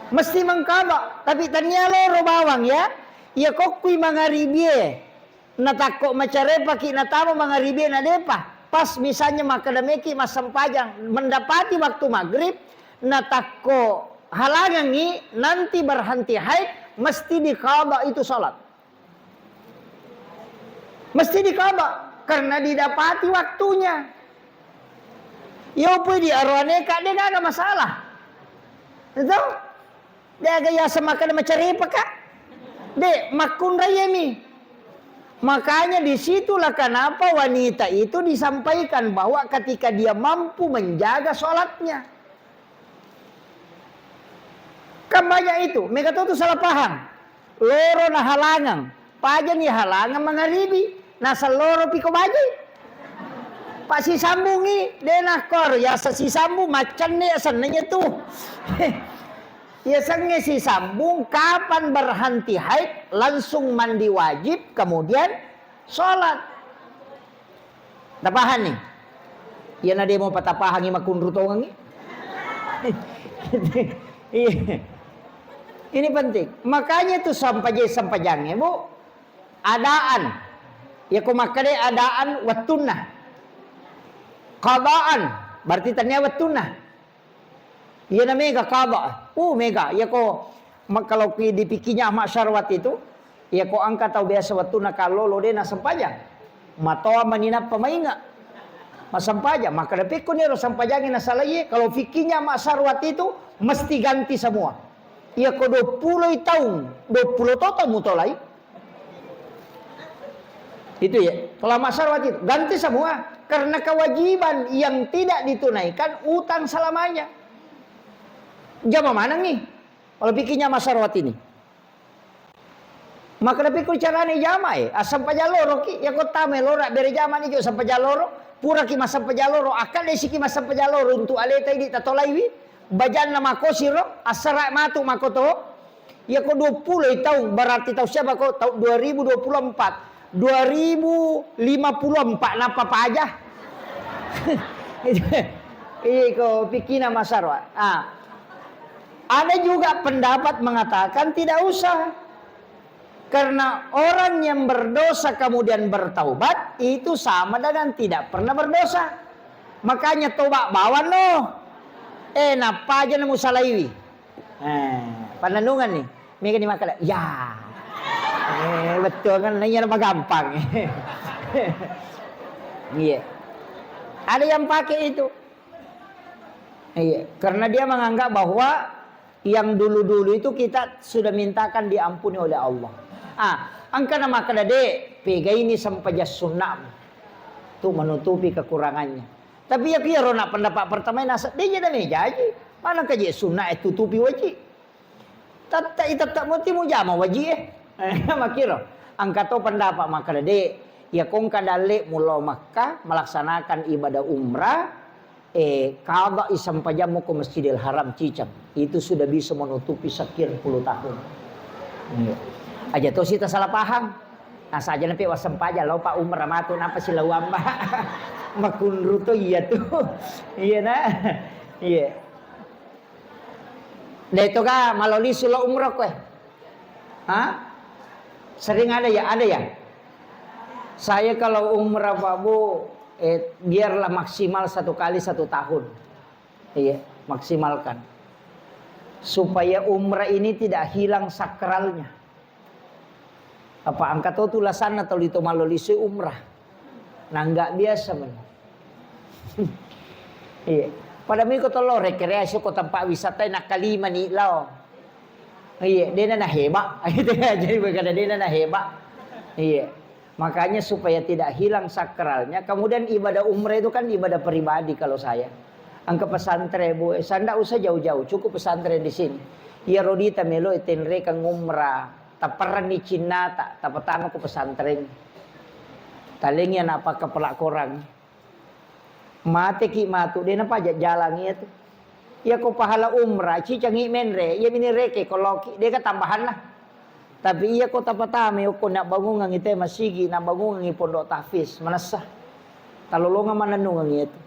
Mesti mengqadha. Tapi ternyata loro bawang ya. Ya kokui mangaribie. Natako macarepa ki natamo mangaribie na depa. Pas misalnya makadameki masam pajang mendapati waktu maghrib natako halangangi nanti berhenti haid mesti diqadha itu sholat. Mesti diqadha karena didapati waktunya. Yo pwede arwane ka dia gak masalah. Itu dia gaya semakan mencari apa kak? Dek makun rayemi. Makanya disitulah kenapa wanita itu disampaikan bahwa ketika dia mampu menjaga sholatnya. Kan banyak itu, mereka tuh salah paham. Loro na halangan, paja nih halangan mengaribi, nasa loro piko baji. Pak si sambungi, denakor ya si sambung macan nih senenya tuh. Ya sengaja si sambung kapan berhenti haid langsung mandi wajib kemudian sholat. Tapahan nih. Ya nade mau patapahangi makun rutongangi. Ini penting. Makanya tuh sampai jange bu. Adaan. Ya kumakade adaan wattunah. Qadaan. Berarti tanya wattunah. Ya namanya qada. Mega. Ya ko kalau dipikinya mak syarwat itu. Ya ko angka tahu biasa wattunah kalau lo dena sampajang. Matoa maninap pamainga. Masampaja. Maka tapi ko nero sampajangin na salaye. Kalau fikinya mak syarwat itu mesti ganti semua. Ya ko 20 tahun. 20 tahun mutolai. Itu ya. Kalau mak syarwat itu ganti semua. Karena kewajiban yang tidak ditunaikan utang selamanya. Jama mana nih? Kalau pikirnya masyarakat ini. Maka tapi ku carane jama asam pajaloro ki ya kota melora bere jama ni jo asam pajaloro pura ki masam pajaloro akal desi ki masam pajaloro untuk aleta ini tatolaiwi bajan nama kosiro asara matu makoto ya ko 20 tahun berarti tahu siapa ko tahun 2024 2054 napa apa aja. Iko pikina masarwa. Ada juga pendapat mengatakan tidak usah. Karena orang yang berdosa kemudian bertaubat itu sama dengan tidak pernah berdosa. Makanya tobat bawa no. Napa aja nemu salaiwi. Panandungan nih. Mereka dimakan. Ya. Betul kan nanya nama gampang. Iya. Ada yang pakai itu. Iya, karena dia menganggap bahwa yang dulu-dulu itu kita sudah mintakan diampuni oleh Allah. Angka nama kadade pega ini sampai sunnah. Tuh menutupi kekurangannya. Tapi ya kira nak pendapat pertama nasa dia jadi mejaji. Mana kaji sunnah itu tutupi wajib. Tak mesti mau jama wajib makiro angka to pendapat maka de ya kong kadale mulo Makkah melaksanakan ibadah umrah qada isam pajamu ke Masjidil Haram Cicang itu sudah bisa menutupi sekian puluh tahun. Aja to sita salah paham. Nah saja nanti wasam paja lo Pak umrah matu napa sila wamba. Makun ruto iya tuh. Iya nah. Iya. Dito ka maloli sula umrah ko Sering ada ya. Saya kalau umrah Pak Bu, biarlah maksimal 1 kali 1 tahun. Iya, maksimalkan. Supaya umrah ini tidak hilang sakralnya. Apa angkat tu tulasan atau dito malolisi umrah. Nah enggak biasa men. Iya. Pada minggu tolo rekreasi ko tempat wisata nak kalima ni lao. Iya, dia na hebat. Jadi berkata dia na hebat. Iya. Makanya supaya tidak hilang sakralnya. Kemudian ibadah umrah itu kan ibadah pribadi kalau saya. Angka pesantren bu, sanda usah jauh-jauh, cukup pesantren di sini. Ya rodita melo itenre kang umrah. Taparan ni Cina tak tapatano ko pesantren. Talingnya apa kepelak korang. Mati ki matu dia napa jalan itu. Ya ko pahala umrah cicangi menre ya mini reke kalau dia ke tambahan lah. Tapi iya ko tapatame ko nak bangun ngang ite masigi nak bangun ngang pondok tahfiz manasah. Talolonga mananu ngang itu.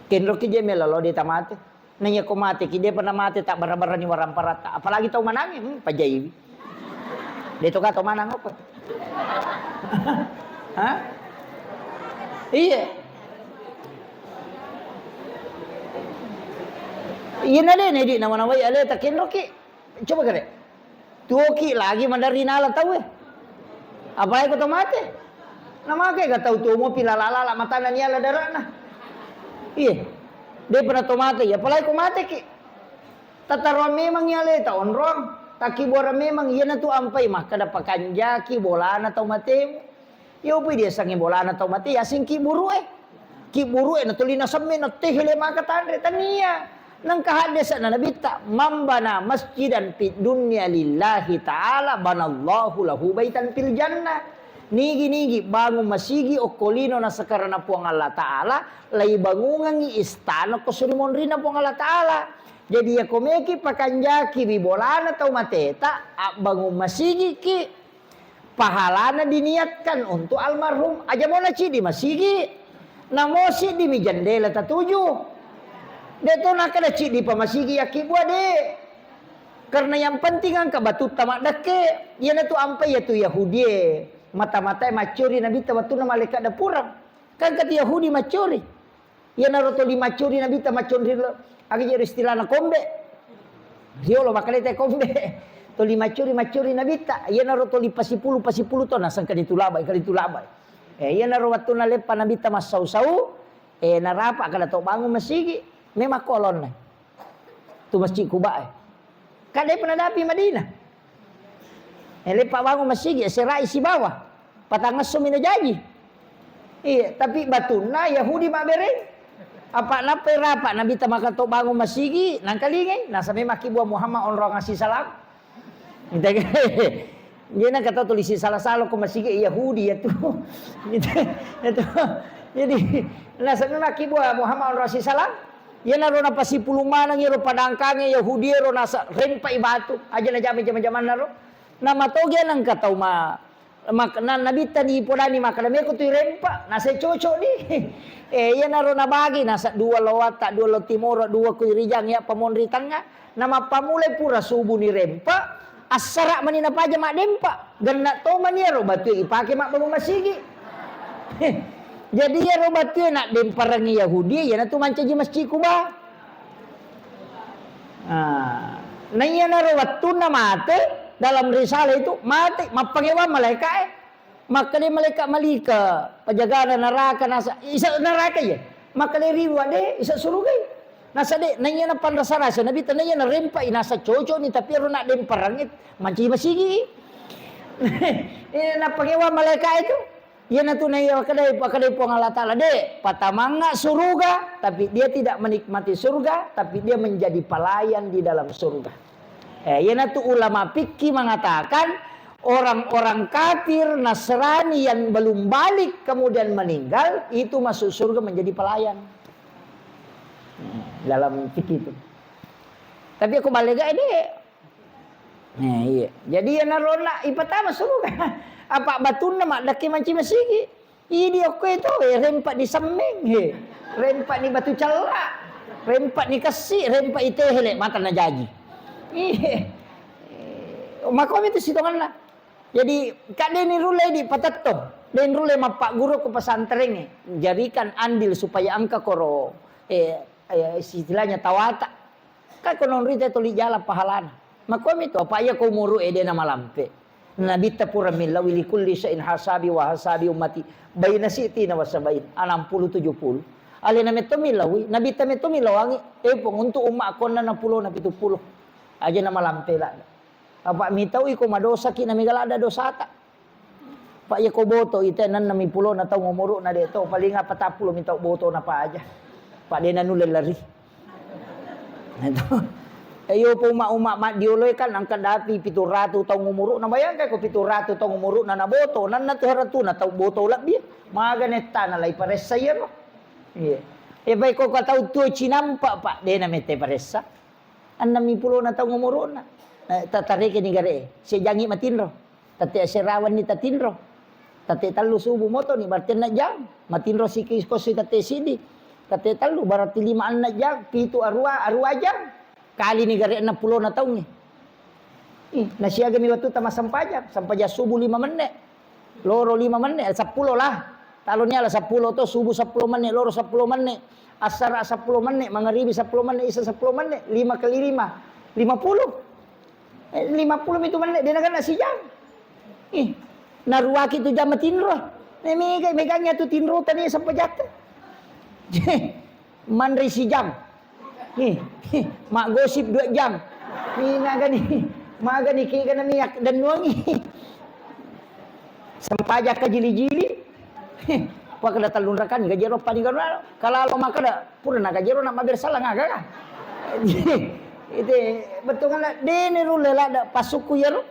Kenro ki dia melalo dia tamate. Nanya ko mati ki dia pernah mati tak bara-bara ni waram parata. Apalagi tau manang pajai. Dia to ka tau manang apa? Hah? Iya. Iya nade nedi nama-nama ya le takin roki. Coba kare. Tuoki lagi mandari nala tahu Apa yang kau mati? Nama ke kau tahu tu mau pilalala mata nani ala darana. Iya. Dia pernah to mate, ya palai ko mate ki. Tataron memang yale ta onron. Taki bora memang iya na tu ampai mah kada pakanjaki bola na tau mate. Yo pi dia sangi bola na tau mate asing ki buru Ki buru na tulina samme na tehele maka tandre tania. Nang kahadesa na nabita mambana masjidan fid dunya lillahi ta'ala banallahu lahu baitan fil jannah. Nigi bangun masigi o kolino na sakarana puang Allah Ta'ala lai bangungan istana ko surimon rina puang Allah Ta'ala. Jadi ya komeki pakanjaki bibolana tau mateta bangun masigi ki pahalana diniatkan untuk almarhum aja mau naci di masigi namosi di mijandela tatuju deto nak kada ci di pamasigi yaki buat de karena yang penting ang kabatut tamak dake yana tu ampai ya tu Yahudi mata-mata macuri nabi tawatu na malaikat da purang kan kata Yahudi macuri yana roto di macuri nabi ta macuri agi jadi istilah na kombe. Dia lo makalete kombe. Toli macuri nabita. Ia naro toli pasipulu to nasang kali tulabai. Ia naro waktu na lepa nabita mas sau. Narapa kada to bangun masigi. Memang kolon na. Tu masjid Kuba. Kada pernah dapi Madinah. Lepa bangun masigi serai si bawah. Patangas sumina jaji. Iya, tapi batuna Yahudi mak bereng. Apa na perapa nabi tamaka to bangun masigi nang kalingai nasa memaki buah Muhammad onro ngasih salam. Dia nak kata tulis salah-salah ko masigi Yahudi itu. Jadi nasa memaki buah Muhammad onro ngasih salam. Ia naro na pasipulung manang iro padangkange Yahudi ro nasa rempa ibatu aja na jaman naro. Nama toge nang katau makanan nabi tani podani makanan ko tu rempa nasa cocok ni. Ia naro na bagi nasa dua lowata dua lo timoro dua kuirijang ya pamonri tanga nama pamulai pura subuh ni rempa asara manina paja mak dempa ganna to maniero batu ipake mak bangun masigi. Jadi ya ro batu nak dempa rangi Yahudi ya na tu mancaji masjid Kuba. Nah iya naro waktu na mate dalam risalah itu mati mapangewa malaikat maka dia malaikat malika penjaga neraka nasa isa neraka ya maka dia riwa de isa surga nasa de nanya na pandasara sa nabi tanaya na rempa inasa coco ni tapi ro nak dem parangit manci masigi. Ini na pangewa malaikat itu ya na tunai pakadai po Allah Taala de patamanga surga tapi dia tidak menikmati surga tapi dia menjadi pelayan di dalam surga. Yana tu ulama fikih mengatakan orang-orang kafir Nasrani yang belum balik kemudian meninggal itu masuk surga menjadi pelayan. Dalam fikih itu. Tapi aku balik ini. Iya. Jadi yana rona ipatama surga. Apa batuna mak daki manci masigi. Ini aku itu rempak di semeng rempak ni batu cala. Rempak ni kasih, rempak itu hele mata na jaji. Makom itu sitongan lah. Jadi kak deni rule di patato, den rule ma pak guru ke pesantren jadikan andil supaya angka koro istilahnya tawata. Kak konon rita tuli jala pahalana. Makom itu apa ya kau muru dena malampe. Nabi tapura min lawili kulli syai'in hasabi wa hasabi ummati baina sitina wa sabain 60 70. Ale na metomilawi, nabi ta metomilawangi untuk umat konna 60 na 70. Aja nama lampela. Apa mitau iko madosa ki na migala ada dosa ta. Pak ya ko boto itenan na mipulo na taw ngumuro na deto paling 40 mitau boto na pa aja. Pak de na nulel lari. Ito. Ayo po uma mat diuloy kan ang kadapi 700 taw ngumuro na bayang kay ko 700 taw ngumuro na naboto nan na 200 na taw boto labi. Mga ganeta na lay pares sayer. Iya. Bay ko kataw tu chinampa pak de na mete paresa. Anami pulo na taong umuro na. Tatari ni gare. Si jangi matinro. Tati asirawan ni tatinro. Tati talu subuh moto ni barten na jang. Matinro si kiskosi tati sidi. Tati talu barati 5 na jang. Pitu arua jang. Kali ni gare 60 na taong ni. Nasiyaga mi waktu tama sampaja. Sampaja subuh 5 menit. Loro 5 menit. 10 lah. Talonnya lah 10 to subuh 10 menit. Loro 10 menit. Asar 10 menit, magharibi 10 menit, isya 10 menit, 5 kali 5, 50. 50 itu menit, dia nak nasi jam. Naruaki tu jam matinro. Megangnya tu tinro tadi sampai jatuh. Mandri si jam. Nih, mak gosip 2 jam. Nih maga nih kaya na miyak dan nuangi. Sampaja ka jili-jili. Pag kada talunrakan gajero panigaro. Kalalo makada pura na gajero na mabersala ngaga ka. Itu betul kan dene rulela da pasuku yaro.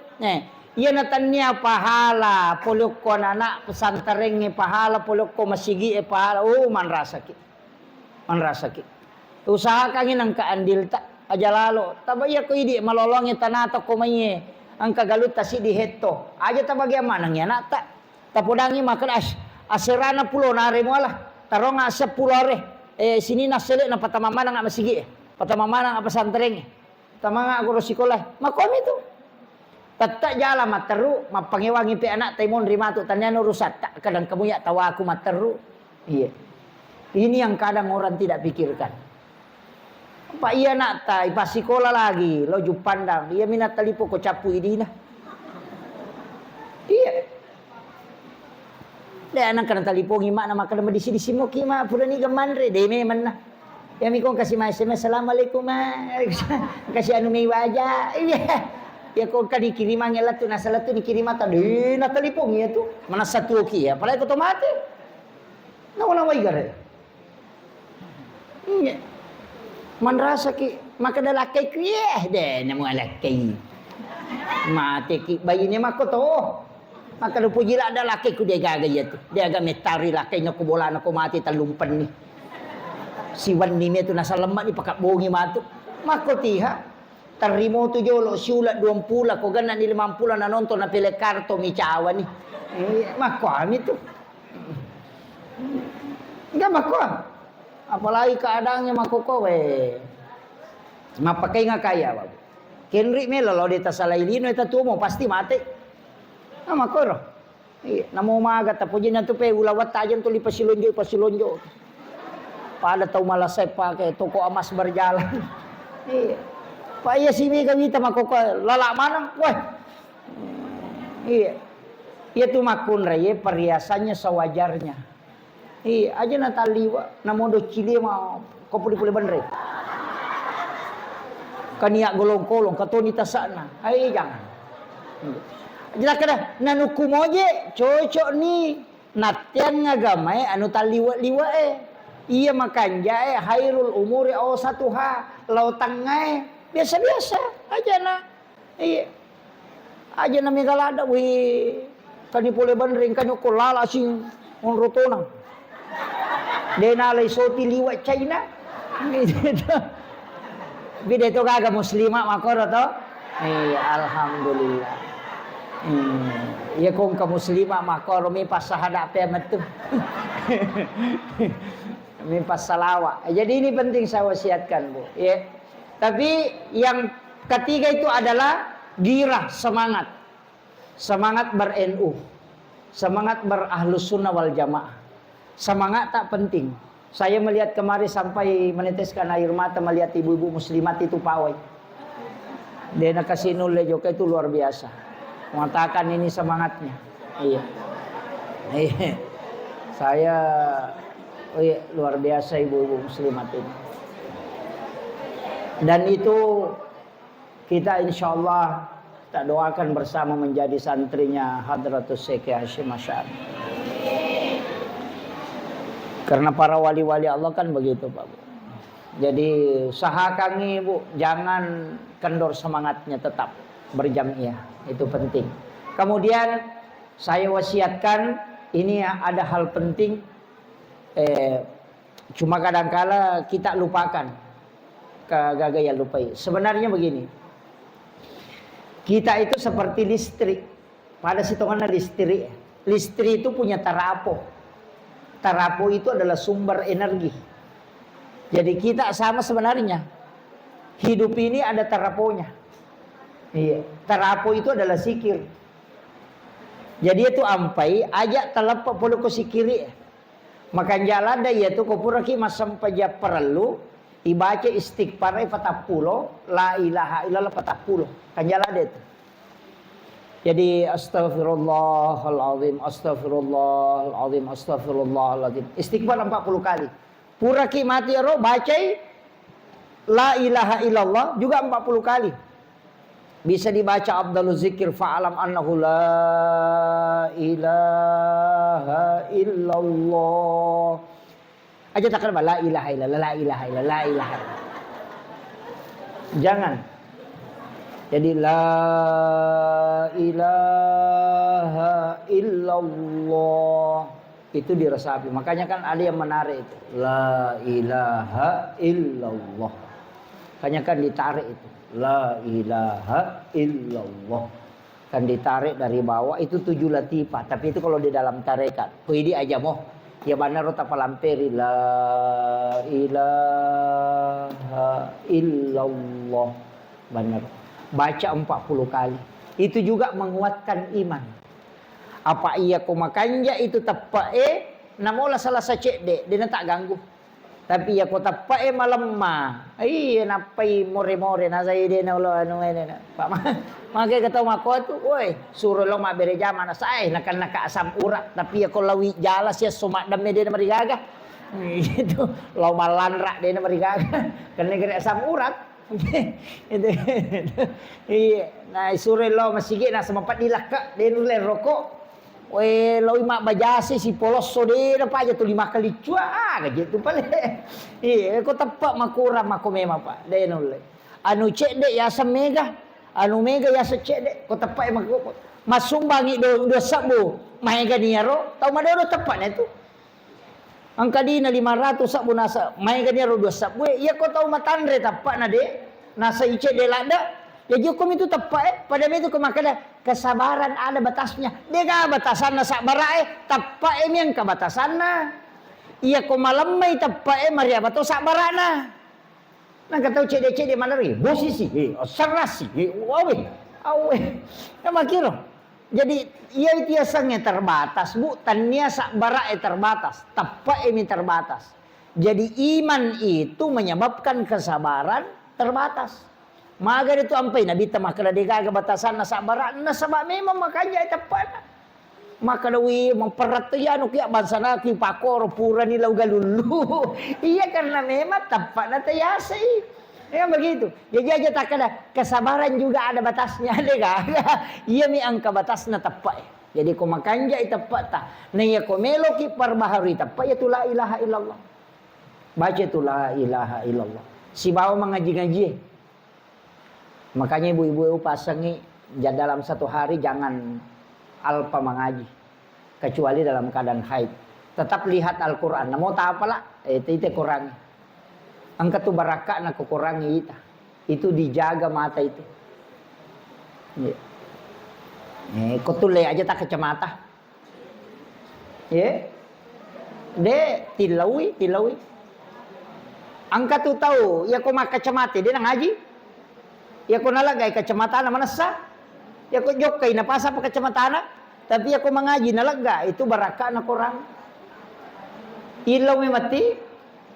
Iya natanya pahala polok ko anak pesantren pahala polok ko masigi pahala manrasaki. Usaha kangin ang kaandil ta aja lalo. Tabaya ko idi malolongi tanato ko maye ang kagalut ta si dihetto. Aja tabagya manang ya nata. Tapudangi makadas asirana pulo na re mo ala. Tarong nga sa pulo re. Sini nasele na patamamana nga masigi. Patamamana nga pesantren. Tamanga guru sekolah. Makom itu. Tatta jala materu mapangewangi pe anak taimon rimatu tanyano rusat tak kadang kamu ya tawa aku materu. Iya. Ini yang kadang orang tidak pikirkan. Pak iya nak tai pas sekolah lagi lo jupandang iya minat talipo ko capu idina. Iya. Deh anak kana talipo ngima nama kana medisi mo kima pura ni gamandre de meman na. Ya mi kong kasih SMS assalamualaikum kasih anu mi wajah. Iya. Ya kong kadi kiriman ngela tu nasala tu ni kirimata de na talipo ngi tu mana satu ki ya pala ko tomate. Na wala way gare. Iya. Manrasa ki maka dalakay kriye de na mo alakay. Mate ki bayi ni mako to. Maka lupo jila ada laki ku dia gagaya tu. Dia agak metari laki na ko bola na ko mati talumpan ni. Siwan ni me tu nasa lemak ni pakak bongi matu. Mako tiha. Tarimo tu jolo siulat 20 ko gana ni 50 na nonton na pile karto mi cawa ni. Mako ami tu. Enggak mako. Apalagi keadaannya mako kowe. Mapakai nga kaya babu. Kenri me lo di tasalailino eta tumo pasti mati. Makoro. Namo maga tapo dyan to pe ulawat tajan to li pasilonjo. Pada tau malasay pa kay toko amas berjalan. Pa iya sini kawita makoko lala manang. Wah. Iya. Iya tu makun raye perhiasannya sewajarnya. Iya aja nataliwa namodo cili mau kopuli bandre. Kaniak golong-kolong katoni tasana. Ai jangan. Jelas kada nanuku moje cocok ni natyan ngagamay anu taliwa-liwa iya makanja hairul umuri awsatuha lautang ngae biasa-biasa aja na iya aja na migalada wi kani pole bandring kanyo ko lala sing on rotona denalay soti liwa China bide to gaga muslima makoro to alhamdulillah. Ya kung ka muslima makoro mi pasahada pe metu. Mi pasalawa. Jadi ini penting saya wasiatkan, Bu. Ya. Tapi yang ketiga itu adalah girah, semangat. Semangat ber-NU. Semangat berahlus sunnah wal jamaah. Semangat tak penting. Saya melihat kemarin sampai meneteskan air mata melihat ibu-ibu muslimat itu pawai. Dia nak kasih nule juga itu luar biasa. Mengatakan ini semangatnya. Iya. Saya luar biasa ibu-ibu muslimat ini. Dan itu kita insya Allah tak doakan bersama menjadi santrinya Hadratus Syekh Hasyim Asy'ari. Karena para wali-wali Allah kan begitu Pak Bu. Jadi usaha kami Bu, jangan kendor semangatnya, tetap berjamiah. Itu penting. Kemudian saya wasiatkan ini ada hal penting. Cuma kadangkala kita lupakan. Kagaya lupai. Sebenarnya begini. Kita itu seperti listrik. Pada sitongan listrik. Listrik itu punya tarapo. Tarapo itu adalah sumber energi. Jadi kita sama sebenarnya. Hidup ini ada taraponya. Iya, tarapo itu adalah sikir. Jadi itu ampai ajak telepak puluh ko sikiri. Makan jalan dah yaitu ko puraki masam paja perlu ibaca istighfar 40, la ilaha illallah 40. Kan jalan itu. Jadi astagfirullahalazim, astagfirullahalazim, astagfirullahalazim. Istighfar 40 kali. Pura ki mati ro bacai la ilaha illallah juga 40 kali. Bisa dibaca afdalul zikir fa'alam annahu la ilaha illallah. Aja takkan la ilaha illallah, la ilaha illallah, la ilaha illallah. Jangan. Jadi la ilaha illallah itu diresapi. Makanya kan ada yang menarik itu. La ilaha illallah. Makanya kan ditarik itu. La ilaha illallah. Kan ditarik dari bawah itu 7 latifah. Tapi itu kalau di dalam tarekat. Kuidi aja moh. Ya benar rota palamperi. La ilaha illallah. Benar. Baca 40 kali. Itu juga menguatkan iman. Apa iya ko makanja itu tapae. Namola salah sacek de. Dia tak ganggu. Tapi ya kota tapae malam ma. Iya napai more-more nasai dia na ulo anu ini na. Pak makai kata mako tu, oi suruh lo mak bere jama na sai nakan naka asam urat. Tapi ya ko lawi jalas ya somak dame dia na marigaga. Itu lo malanrak dia na marigaga. Kan negeri asam urat. Itu. Iya, nah suruh lo masigi na sempat dilaka dia nulai rokok. Weh, lo mak bajasi si polos sode apa aja tu 5 kali cua gaje tu pale. Iya, ko tepak makura mako memang Pak. Deh nule. Anu cek dek ya semega. Anu mega ya secek dek ko tepak mako. Masumbangi do sabu. Mega niaro, tau madoro tepak na tu. Angka dina 500 sabu nasa. Mega niaro 2 sabu. Iya ko tau matandre tepak na dek. Nasa icek de lada. Jadi hukum itu tepat pada itu kemakanya kesabaran ada batasnya. Dia gak batasan na sabarae tepat yang ke batasan na. Iya ko malamay tepat maria bato sabarana. Nah kata cede mana ri bosisi serasi awe makiro. Jadi ia tiasanya terbatas bu tania sabarae terbatas tepat ini terbatas. Jadi iman itu menyebabkan kesabaran terbatas. Maga itu ampai nabi ta makala dega batasan na sabaran na sabab memang makanya tepat. Maka dawi memperat ya anu kia bansana ki pakor pura ni lau galulu. Iya karena memang tepat na tayasi. Ya begitu. Jadi aja tak ada kesabaran juga ada batasnya dega. Iya mi angka batasna tepat. Jadi ko makanja tepat ta. Na ya ko melo ki perbaharui tepat ya tu la ilaha illallah. Baca tu la ilaha illallah. Si bawa mengaji-ngaji. Makanya ibu-ibu pasangi dalam satu hari jangan alpa mengaji kecuali dalam keadaan haid. Tetap lihat Al-Quran. Nah, mau tak apalah itu kurangi. Angkat tu barakah nak kurangi itu dijaga mata itu. Ya. Kotule aja tak kacamata. Ya. De tilawi. Angkat tu tahu ya kau mak kacamata dia nang ngaji. Ya ko nalagay kacamata na manasa. Ya ko jokay na pasa pa kacamata na. Tapi ya ko mangaji nalaga itu baraka na kurang. Ilaw may mati.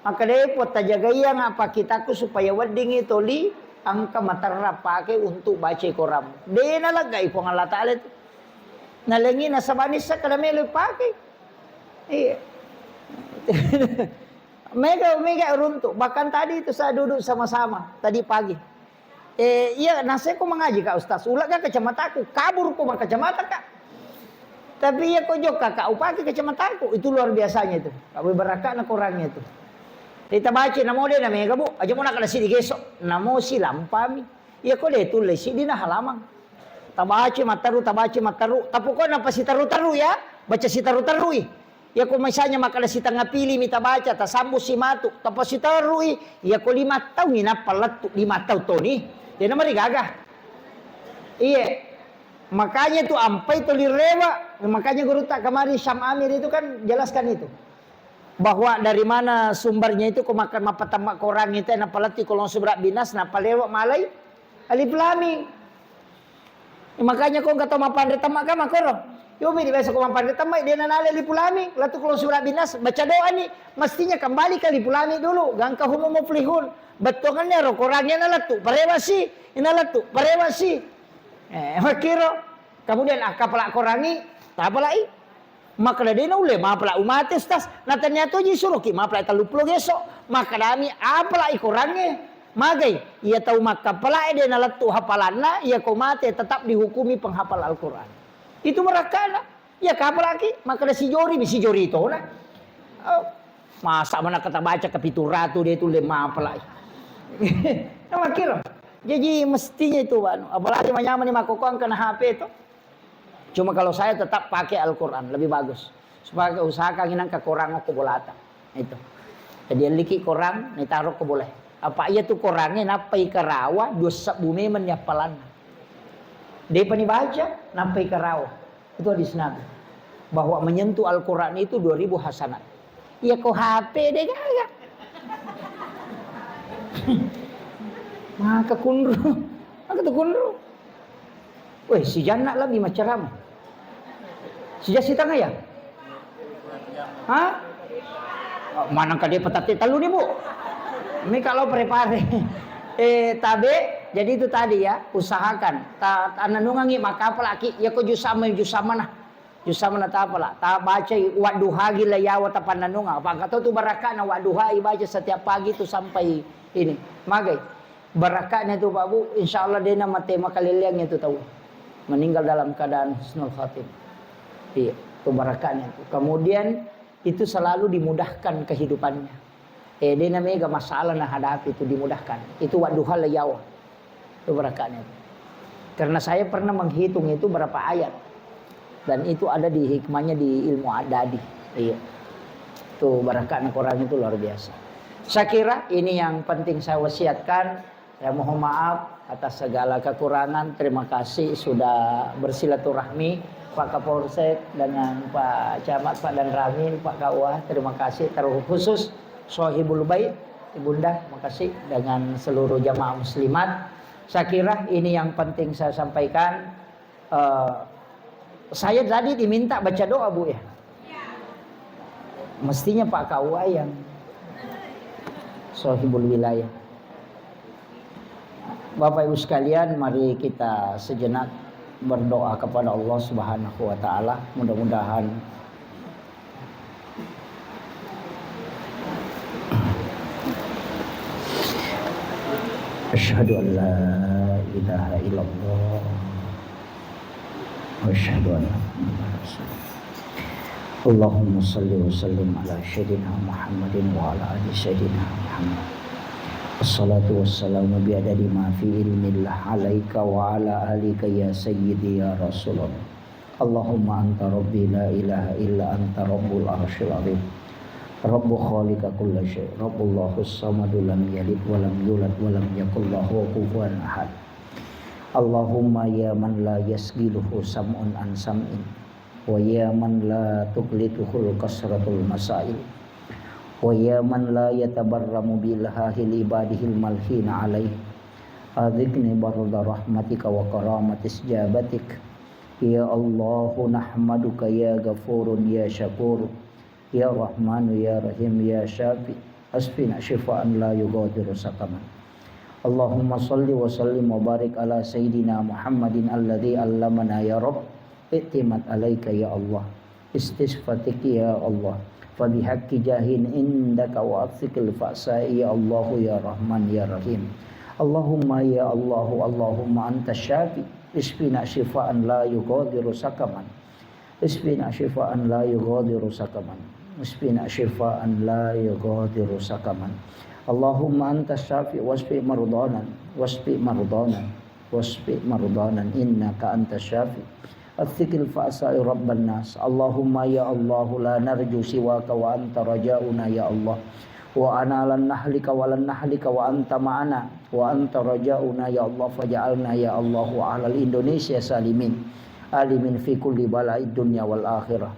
Maka dahil po tajagaya nga pa kita ko supaya wading ito li ang kamatarap pake untuk baca Quran. De nalagay po nga latalit. Nalangi na sa banis sa kalamelo pake. Iya. Mega runtuk. Bahkan tadi itu saya duduk sama-sama tadi pagi. Iya, nasi ko mengaji kak Ustaz. Ulah ka kacamata aku, kabur ko maka kacamata kak. Tapi ya ko jok kakak upaki kacamata aku. Itu luar biasanya itu. Kamu berakak na kurangnya itu. Kita baca namo dia na mega bu. Aja mo na kada sidi gesok. Namo si lampami. Iya ko de tulis sidi na halamang. Tabaci mataru. Tapi ko na pa si taru ya. Baca si taru. Ya ko misalnya makala si tengah pilih mita baca tasambu si matu. Tapos si taru ya ko 5 tahun na palat 5 tahun to ni. Dia nama gagah. Iya. Makanya itu ampai itu lirewa. Makanya guru tak kemari Syam Amir itu kan jelaskan itu. Bahwa dari mana sumbernya itu kau makan mapatamak korang itu na palati kolong subrak binas na palewa malai alif lami. Makanya kau kata mapan retamak ka makoro. Yo mi biasa kau mapan retamak dia nanale alif lami. Latu kolong subrak binas baca doa ni mestinya kembali ke alif lami dulu. Gangka humu muflihun. Betongannya ro korangnya nalatu parewasi inalatu parewasi makiro kemudian kapala korangi tapalai maka dia na ule mapala umates tas natanya to ji suruh ki mapala taluplo geso maka dami apala ikurange magay ia tahu maka pala dia na latu hafalanna ia ko mate tetap dihukumi penghafal Al-Qur'an itu merakana ya kapalaki maka da si jori itu na masa mana kata baca ke pituratu dia itu lemah apalagi nama kira jadi mestinya itu apalagi nyaman makokong kena HP itu cuma kalau saya tetap pakai Al-Quran lebih bagus supaya usahakan inang ke korang aku bolata itu jadi liki korang ni taruh ke boleh apa iya tuh korangnya napai karawa dosa bumi menyapalan dia baca napai karawa itu hadis Nabi bahwa menyentuh Al-Quran itu 2000 hasanat iya kok HP deh kagak maka kunru weh si jana lebih macam si jasi tengah ya hah mana kade petate talu nih bu ini kalau prepare tabe jadi itu tadi ya usahakan nanungangi maka apalagi ya kok jusama na ta pala ta baca waduha gila ya wa tapananunga apa kata tu barakana waduha baca setiap pagi tu sampai ini magai barakatnya tu Pak Bu insyaallah dia nama tema kaliliangnya tu tahu meninggal dalam keadaan husnul khatimah iya tu barakatnya tu kemudian itu selalu dimudahkan kehidupannya dia namanya gak masalah nah hadapi itu dimudahkan itu waduha layawa itu barakatnya tu. Karena saya pernah menghitung itu berapa ayat dan itu ada di hikmahnya di ilmu adadi iya tuh barakatnya Quran itu luar biasa saya kira ini yang penting saya wasiatkan ya mohon maaf atas segala kekurangan terima kasih sudah bersilaturahmi Pak Kapolsek dengan Pak Camat Pak Dan Ramin Pak Kawah terima kasih terkhusus Sohibul Bait Ibunda terima kasih dengan seluruh jamaah muslimat saya kira ini yang penting saya sampaikan saya tadi diminta baca doa Bu ya. Mestinya Pak Kawah yang Sohibul Wilayah. Bapak Ibu sekalian, mari kita sejenak berdoa kepada Allah Subhanahu wa taala. Mudah-mudahan asyhadu an la ilaha illallah wa asyhadu anna Muhammadar Rasulullah. Allahumma salli wa sallim ala sayyidina Muhammadin wa ala ali sayyidina Muhammad. Assalatu wassalamu biadadi ma fi ilmillah alaika wa ala alika ya sayyidi ya Rasulullah. Allahumma anta rabbi la ilaha illa anta rabbul arsyil azim. Rabbu khaliqa kulla syai. Rabbullahus samadu lam yalid wa lam yulad wa lam yakul lahu kufuwan ahad. Allahumma ya man la yasgiluhu sam'un an sam'in wa ya man la tuqlituhul kasratul masail wa ya man la yatabarramu bilhahil ibadihil malhina alaih adhikni barda rahmatika wa karamatis jabatik ya Allahu nahmaduka ya ghafurun ya syakur ya rahmanu ya rahim ya syafi asfina syifaan la yughadiru saqaman. Allahumma salli wa sallim wa barik ala sayyidina Muhammadin alladhi allamana ya Rabb i'timad alaika ya Allah istisfatik ya Allah fa bihaqqi jahin indaka wa athiqil fa'sa'i ya Allah ya Rahman ya Rahim. Allahumma ya Allah Allahumma anta syafi isfina syifaan la yughadiru saqaman isfina syifaan la yughadiru saqaman isfina syifaan la yughadiru saqaman. Allahumma anta syafi wasfi mardanan wasfi mardanan wasfi mardanan innaka anta syafi athiqil fa'sa'i rabban nas. Allahumma ya Allah la narju siwaka wa anta raja'una ya Allah wa ana lan nahlika wa lan nahlika wa anta ma'ana wa anta raja'una ya Allah faj'alna ya Allah wa ahlal Indonesia salimin alimin fi kulli bala'id dunya wal akhirah.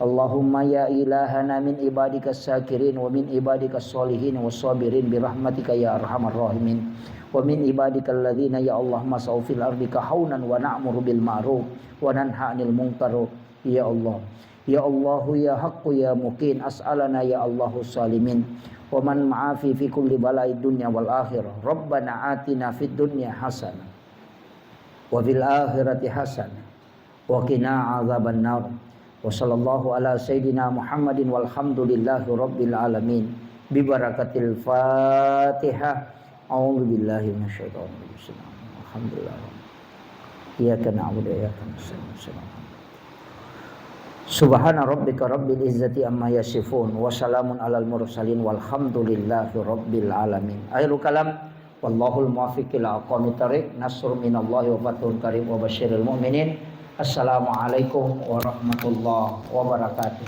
Allahumma ya ilahana min ibadika syakirin wa min ibadika sholihin wa sabirin birahmatika ya arhamar rahimin wa min ibadika alladhina ya Allah masau fil ardi kahaunan wa na'muru bil ma'ruf wa nanha 'anil munkar ya Allah ya Allah ya haqqu ya muqin as'alana ya Allahu salimin wa man ma'afi fi kulli bala'id dunya wal akhirah. Rabbana atina fid dunya hasanah wa fil akhirati hasanah wa qina 'adzaban nar. Wa sallallahu ala sayyidina Muhammadin walhamdulillahi rabbil alamin. Bi barakatil Fatihah. A'udzu billahi minasyaitonir rajim. Alhamdulillah. Iyyaka na'budu wa iyyaka nasta'in. Subhana rabbika rabbil izzati amma yasifun wa salamun alal mursalin walhamdulillahi rabbil alamin. Akhirul kalam wallahul muwaffiq ila aqwamit thariq. Nasrun minallahi wa fathun karim wa basyiril mu'minin. Assalamualaikum warahmatullahi wabarakatuh.